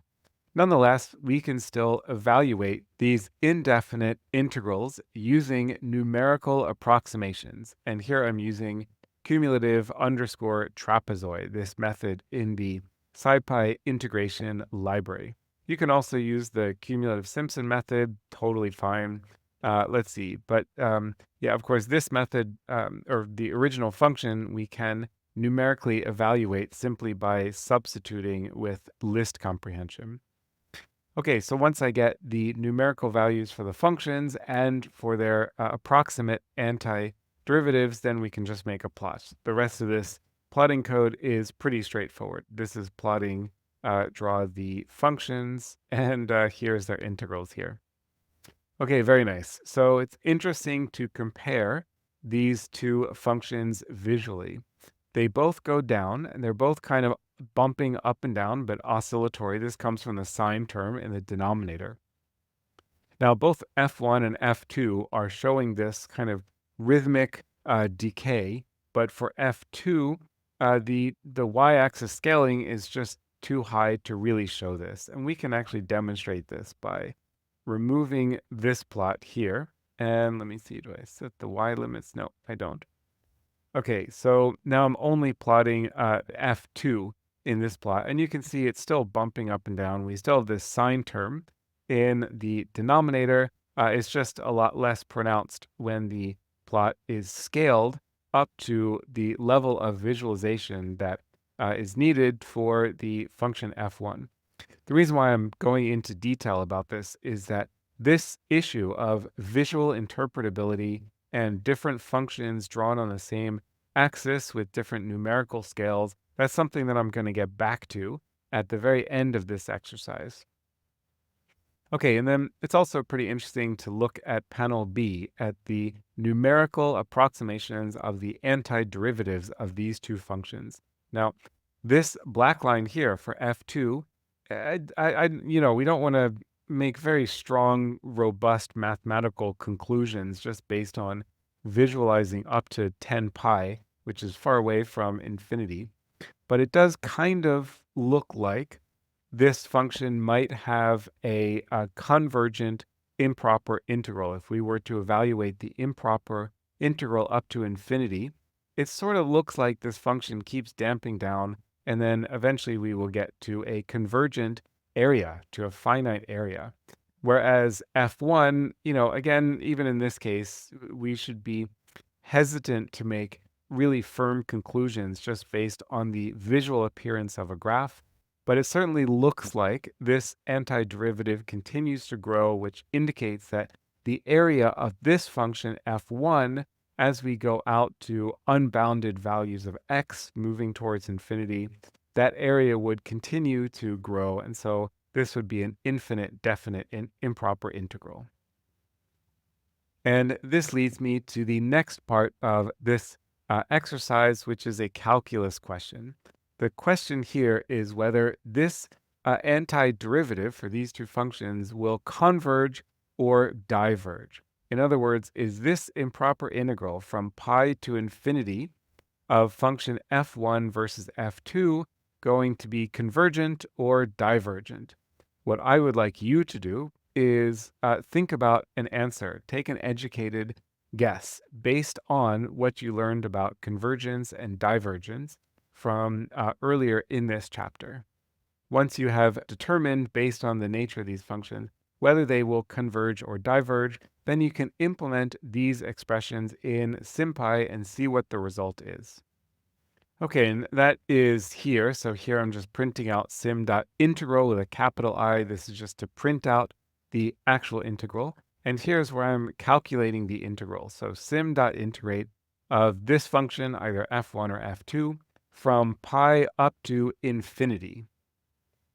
S1: Nonetheless, we can still evaluate these indefinite integrals using numerical approximations. And here I'm using cumulative underscore trapezoid, this method in the SciPy integration library. You can also use the cumulative Simpson method, totally fine. Let's see, but yeah, of course, this method, or the original function, we can numerically evaluate simply by substituting with list comprehension. Okay, so once I get the numerical values for the functions and for their approximate antiderivatives, then we can just make a plot. The rest of this plotting code is pretty straightforward. This is plotting, draw the functions, and here's their integrals here. Okay, very nice. So it's interesting to compare these two functions visually. They both go down, and they're both kind of bumping up and down, but oscillatory. This comes from the sine term in the denominator. Now, both f1 and f2 are showing this kind of rhythmic decay, but for f2, the y-axis scaling is just too high to really show this. And we can actually demonstrate this by removing this plot here. And let me see, do I set the y limits? No, I don't. Okay, so now I'm only plotting F2 in this plot, and you can see it's still bumping up and down. We still have this sine term in the denominator. It's just a lot less pronounced when the plot is scaled up to the level of visualization that is needed for the function f1. The reason why I'm going into detail about this is that this issue of visual interpretability and different functions drawn on the same axis with different numerical scales, that's something that I'm going to get back to at the very end of this exercise. Okay, and then it's also pretty interesting to look at panel B at the numerical approximations of the antiderivatives of these two functions. Now, this black line here for f2, we don't want to make very strong, robust mathematical conclusions just based on visualizing up to 10 pi, which is far away from infinity. But it does kind of look like this function might have a convergent improper integral. If we were to evaluate the improper integral up to infinity, it sort of looks like this function keeps damping down, and then eventually we will get to a convergent area, to a finite area. Whereas f1, again, even in this case, we should be hesitant to make really firm conclusions just based on the visual appearance of a graph. But it certainly looks like this antiderivative continues to grow, which indicates that the area of this function f1, as we go out to unbounded values of x moving towards infinity, that area would continue to grow. And so this would be an infinite, definite, and improper integral. And this leads me to the next part of this exercise, which is a calculus question. The question here is whether this antiderivative for these two functions will converge or diverge. In other words, is this improper integral from pi to infinity of function f1 versus f2 going to be convergent or divergent? What I would like you to do is think about an answer. Take an educated guess based on what you learned about convergence and divergence from earlier in this chapter. Once you have determined, based on the nature of these functions, whether they will converge or diverge, then you can implement these expressions in SymPy and see what the result is. Okay, and that is here. So here I'm just printing out sim.integral with a capital I. This is just to print out the actual integral. And here's where I'm calculating the integral. So sim.integrate of this function, either f1 or f2, from pi up to infinity.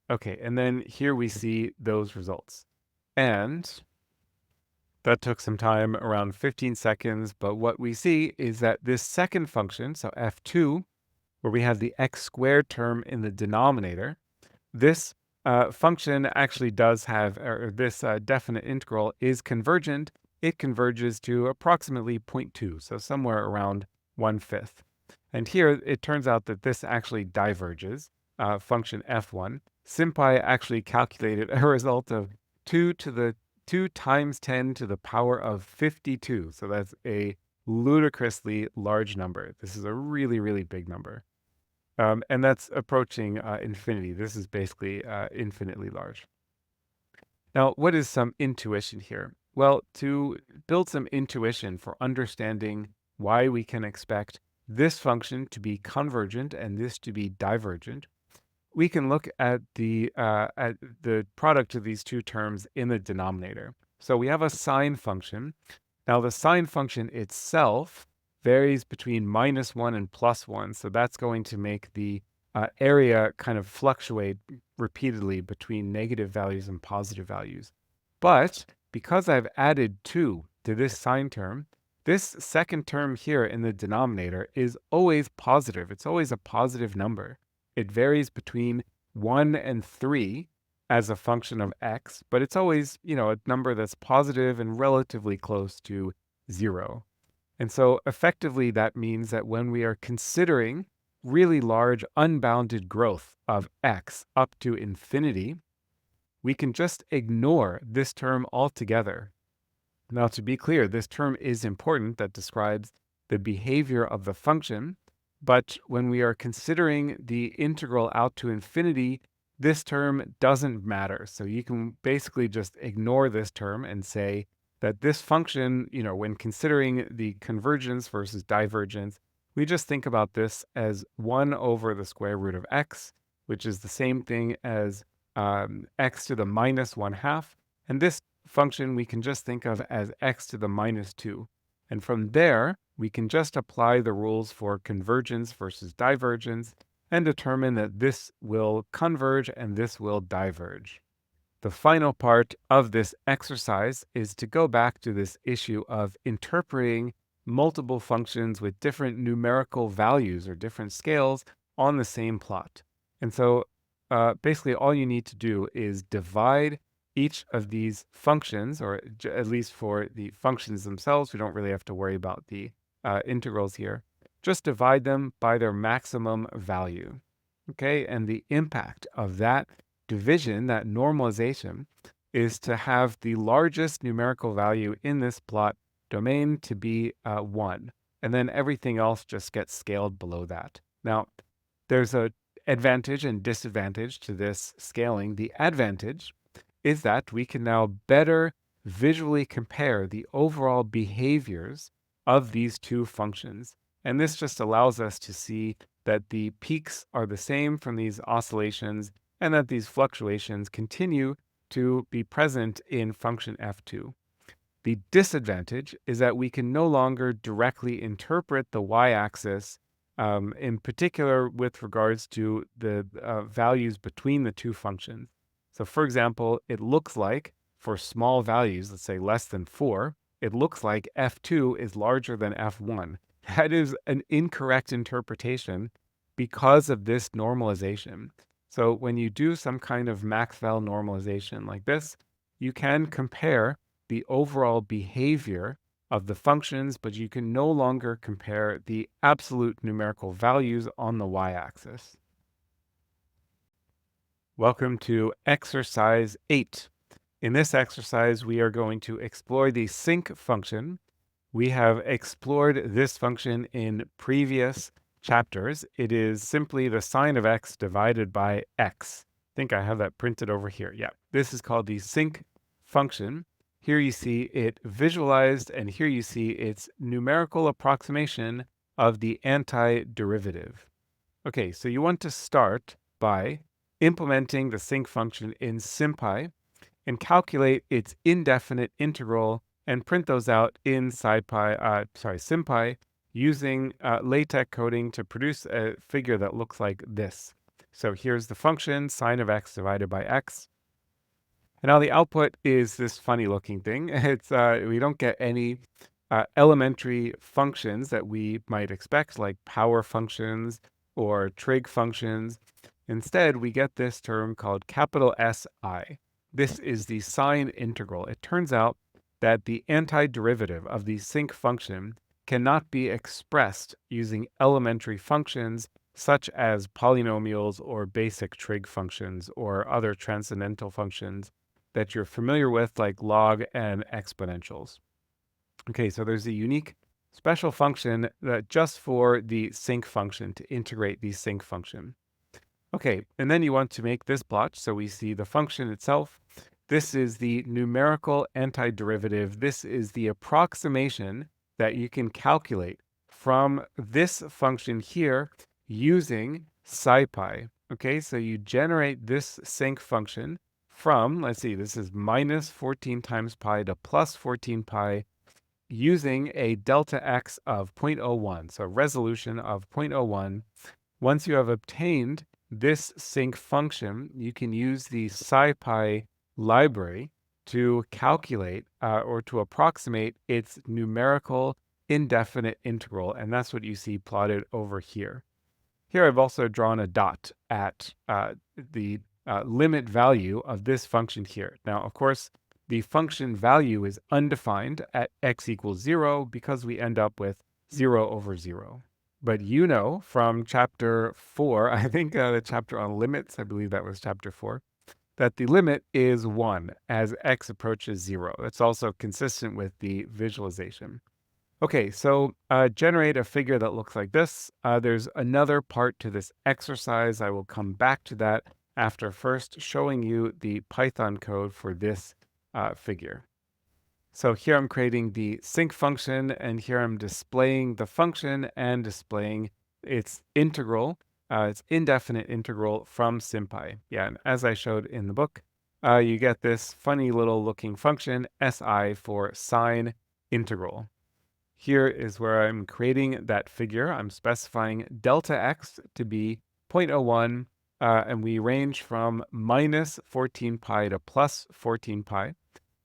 S1: Okay, and then here we see those results. And that took some time, around 15 seconds, but what we see is that this second function, so f2, where we have the x squared term in the denominator, this function actually does have, or this definite integral is convergent. It converges to approximately 0.2, so somewhere around 1/5. And here it turns out that this actually diverges, function f1. SymPy actually calculated a result of 2 times 10 to the power of 52. So that's a ludicrously large number. This is a really, really big number. And that's approaching infinity. This is basically infinitely large. Now, what is some intuition here? Well, to build some intuition for understanding why we can expect this function to be convergent and this to be divergent, we can look at the product of these two terms in the denominator. So we have a sine function. Now, the sine function itself varies between -1 and +1. So that's going to make the area kind of fluctuate repeatedly between negative values and positive values. But because I've added 2 to this sine term, this second term here in the denominator is always positive. It's always a positive number. It varies between 1 and 3 as a function of x, but it's always, a number that's positive and relatively close to 0. And so effectively that means that when we are considering really large unbounded growth of x up to infinity, we can just ignore this term altogether. Now, to be clear, this term is important that describes the behavior of the function, but when we are considering the integral out to infinity, this term doesn't matter. So you can basically just ignore this term and say that this function, when considering the convergence versus divergence, we just think about this as 1 over the square root of x, which is the same thing as x to the minus 1/2. And this function we can just think of as x to the minus 2. And from there, we can just apply the rules for convergence versus divergence and determine that this will converge and this will diverge. The final part of this exercise is to go back to this issue of interpreting multiple functions with different numerical values or different scales on the same plot. And so basically all you need to do is divide each of these functions, or at least for the functions themselves, we don't really have to worry about the integrals here. Just divide them by their maximum value. Okay, and the impact of that division, that normalization, is to have the largest numerical value in this plot domain to be 1. And then everything else just gets scaled below that. Now, there's an advantage and disadvantage to this scaling. The advantage is that we can now better visually compare the overall behaviors of these two functions. And this just allows us to see that the peaks are the same from these oscillations and that these fluctuations continue to be present in function f2. The disadvantage is that we can no longer directly interpret the y-axis, in particular with regards to the values between the two functions. So for example, it looks like for small values, let's say less than 4, it looks like f2 is larger than f1. That is an incorrect interpretation because of this normalization. So when you do some kind of Maxwell normalization like this, you can compare the overall behavior of the functions, but you can no longer compare the absolute numerical values on the y-axis. Welcome to exercise 8. In this exercise, we are going to explore the sinc function. We have explored this function in previous chapters. It is simply the sine of x divided by x. I think I have that printed over here. Yeah, this is called the sinc function. Here you see it visualized, and here you see its numerical approximation of the antiderivative. Okay, so you want to start by implementing the sinc function in SymPy and calculate its indefinite integral and print those out in SymPy using LaTeX coding to produce a figure that looks like this. So here's the function, sine of x divided by x. And now the output is this funny looking thing. It's we don't get any elementary functions that we might expect, like power functions or trig functions. Instead, we get this term called capital SI. This is the sine integral. It turns out that the antiderivative of the sinc function cannot be expressed using elementary functions such as polynomials or basic trig functions or other transcendental functions that you're familiar with, like log and exponentials. Okay, so there's a unique special function that just for the sinc function to integrate the sinc function. Okay, and then you want to make this plot. So we see the function itself. This is the numerical antiderivative. This is the approximation that you can calculate from this function here using SciPy. Okay, so you generate this sinc function from, let's see, this is minus 14 times pi to plus 14 pi using a delta x of 0.01, so resolution of 0.01. Once you have obtained this sinc function, you can use the SciPy library to calculate or to approximate its numerical indefinite integral, and that's what you see plotted over here. Here I've also drawn a dot at the limit value of this function here. Now, of course, the function value is undefined at x equals 0 because we end up with 0 over 0. But you know from chapter 4, I think the chapter on limits, I believe that was chapter 4, that the limit is 1 as x approaches 0. That's also consistent with the visualization. Okay, so generate a figure that looks like this. There's another part to this exercise. I will come back to that after first showing you the Python code for this figure. So here I'm creating the sync function, and here I'm displaying the function and displaying its integral, its indefinite integral from SymPy. Yeah, and as I showed in the book, you get this funny little looking function, SI, for sine integral. Here is where I'm creating that figure. I'm specifying delta x to be 0.01, and we range from minus 14 pi to plus 14 pi.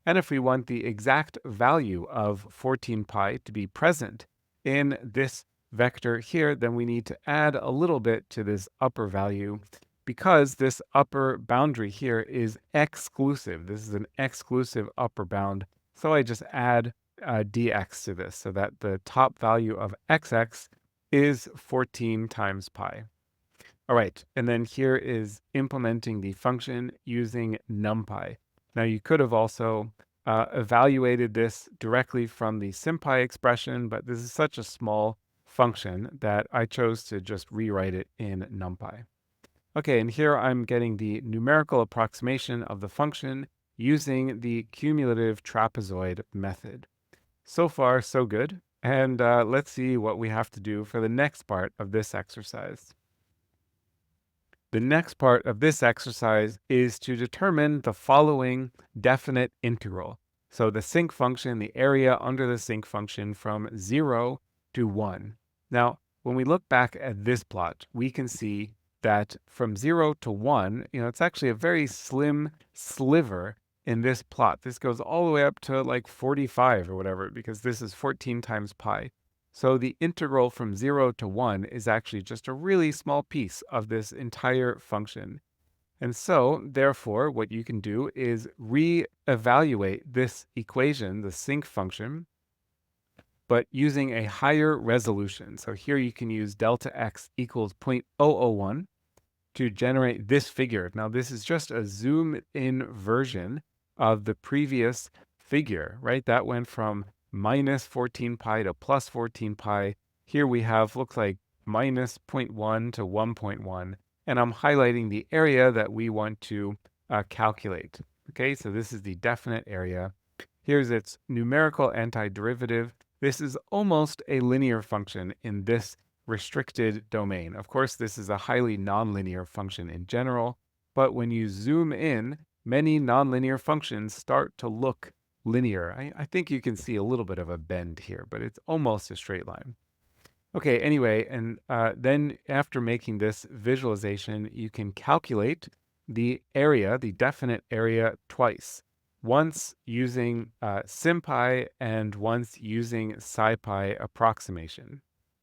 S1: And if we want the exact value of 14 pi to be present in this vector here, then we need to add a little bit to this upper value because this upper boundary here is exclusive. This is an exclusive upper bound. So I just add dx to this so that the top value of xx is 14 times pi. All right, and then here is implementing the function using NumPy. Now you could have also evaluated this directly from the SymPy expression, but this is such a small function that I chose to just rewrite it in NumPy. Okay, and here I'm getting the numerical approximation of the function using the cumulative trapezoid method. So far, so good. And let's see what we have to do for the next part of this exercise. The next part of this exercise is to determine the following definite integral. So the sync function, the area under the sync function from 0 to 1. Now, when we look back at this plot, we can see that from 0 to 1, it's actually a very slim sliver in this plot. This goes all the way up to like 45 or whatever, because this is 14 times pi. So the integral from 0 to 1 is actually just a really small piece of this entire function. And so, therefore, what you can do is re-evaluate this equation, the sync function, but using a higher resolution. So here you can use delta x equals 0.001 to generate this figure. Now, this is just a zoom-in version of the previous figure, right? That went from minus 14 pi to plus 14 pi. Here we have, looks like minus 0.1 to 1.1. And I'm highlighting the area that we want to calculate. Okay, so this is the definite area. Here's its numerical antiderivative. This is almost a linear function in this restricted domain. Of course, this is a highly nonlinear function in general, but when you zoom in, many nonlinear functions start to look linear. I think you can see a little bit of a bend here, but it's almost a straight line. Okay, anyway, and then after making this visualization, you can calculate the area, the definite area, twice. Once using SymPy and once using SciPy approximation.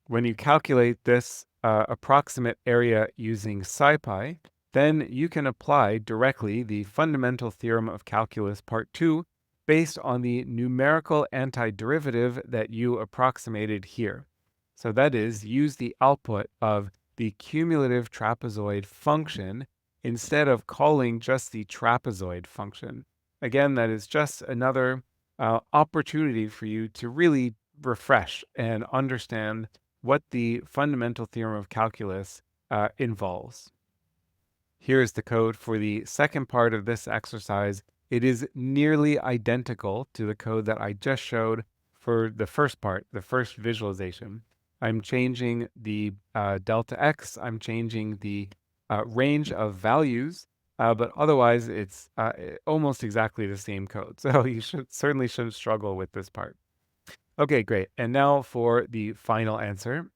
S1: When you calculate this approximate area using SciPy, then you can apply directly the fundamental theorem of calculus part 2 based on the numerical antiderivative that you approximated here. So that is, use the output of the cumulative trapezoid function instead of calling just the trapezoid function. Again, that is just another opportunity for you to really refresh and understand what the fundamental theorem of calculus involves. Here's the code for the second part of this exercise. It is nearly identical to the code that I just showed for the first part, the first visualization. I'm changing the delta x, I'm changing the range of values, but otherwise it's almost exactly the same code. So you certainly shouldn't struggle with this part. Okay, great. And now for the final answer.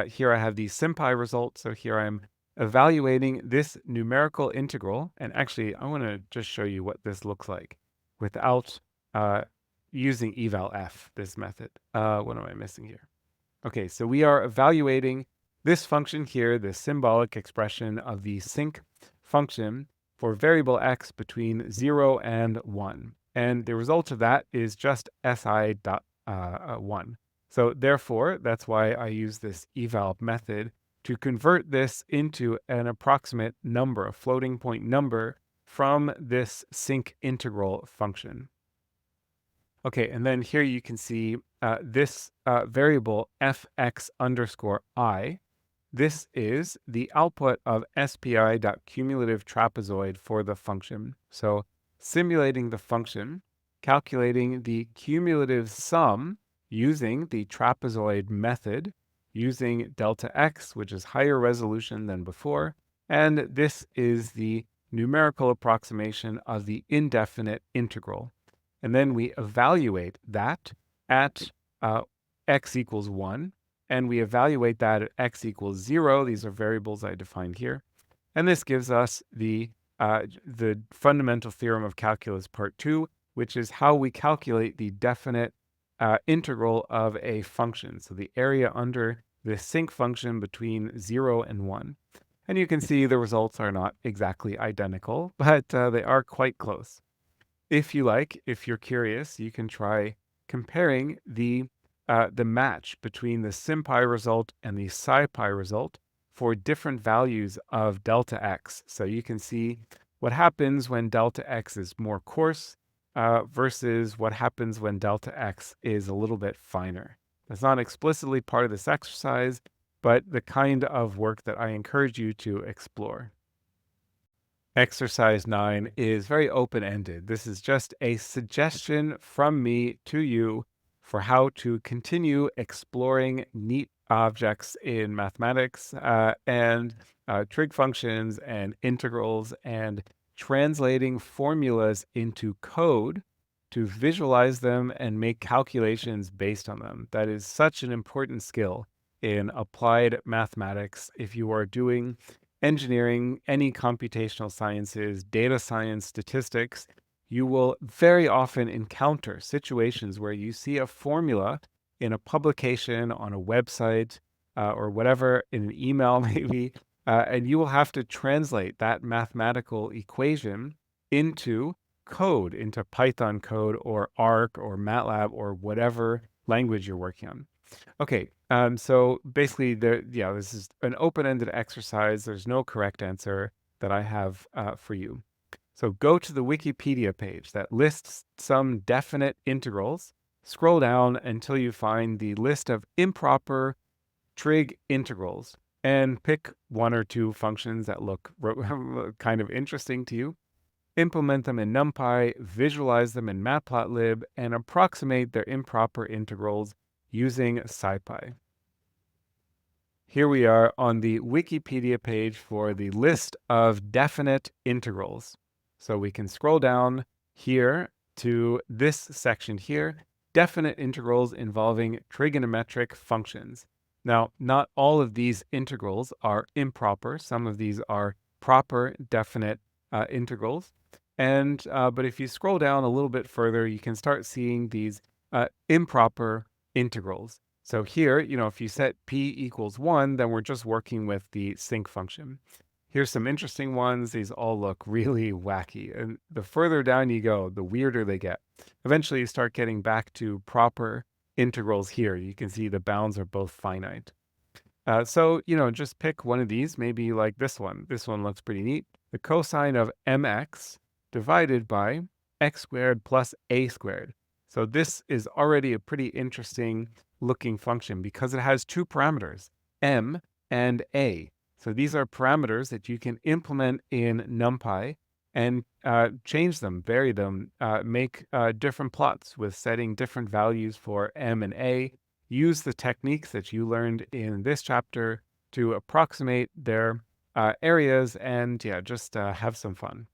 S1: Here I have the SymPy result. So here I'm evaluating this numerical integral. And actually, I want to just show you what this looks like without using eval_f, this method. What am I missing here? Okay, so we are evaluating this function here, the symbolic expression of the sync function for variable x between 0 and 1. And the result of that is just si.1. So therefore, that's why I use this eval method to convert this into an approximate number, a floating point number from this sinc integral function. Okay, and then here you can see this variable fx underscore I. This is the output of SPI.cumulative trapezoid for the function. So simulating the function, calculating the cumulative sum using the trapezoid method, using delta x, which is higher resolution than before, and this is the numerical approximation of the indefinite integral. And then we evaluate that at x equals 1, and we evaluate that at x equals 0. These are variables I defined here. And this gives us the fundamental theorem of calculus part 2, which is how we calculate the definite integral of a function. So the area under the sinc function between 0 and 1. And you can see the results are not exactly identical, but they are quite close. If you like, if you're curious, you can try comparing the match between the SymPy result and the SciPy result for different values of delta x. So you can see what happens when delta x is more coarse versus what happens when delta x is a little bit finer. That's not explicitly part of this exercise, but the kind of work that I encourage you to explore. Exercise 9 is very open-ended. This is just a suggestion from me to you for how to continue exploring neat objects in mathematics and trig functions and integrals and translating formulas into code to visualize them and make calculations based on them. That is such an important skill in applied mathematics if you are doing engineering, any computational sciences, data science, statistics. You will very often encounter situations where you see a formula in a publication, on a website, or whatever, in an email maybe, and you will have to translate that mathematical equation into code, into Python code or Arc or MATLAB or whatever language you're working on. Okay, so basically, this is an open-ended exercise. There's no correct answer that I have for you. So go to the Wikipedia page that lists some definite integrals. Scroll down until you find the list of improper trig integrals and pick one or two functions that look kind of interesting to you. Implement them in NumPy, visualize them in Matplotlib, and approximate their improper integrals using SciPy. Here we are on the Wikipedia page for the list of definite integrals. So we can scroll down here to this section here, definite integrals involving trigonometric functions. Now, not all of these integrals are improper. Some of these are proper definite integrals. And but if you scroll down a little bit further, you can start seeing these improper integrals. So here, if you set p equals 1, then we're just working with the sinc function. Here's some interesting ones. These all look really wacky. And the further down you go, the weirder they get. Eventually, you start getting back to proper integrals here. You can see the bounds are both finite. So, just pick one of these, maybe like this one. This one looks pretty neat. The cosine of mx divided by x squared plus a squared. So this is already a pretty interesting looking function because it has two parameters, m and a. So these are parameters that you can implement in NumPy and change them, vary them, make different plots with setting different values for m and a. Use the techniques that you learned in this chapter to approximate their areas and just have some fun.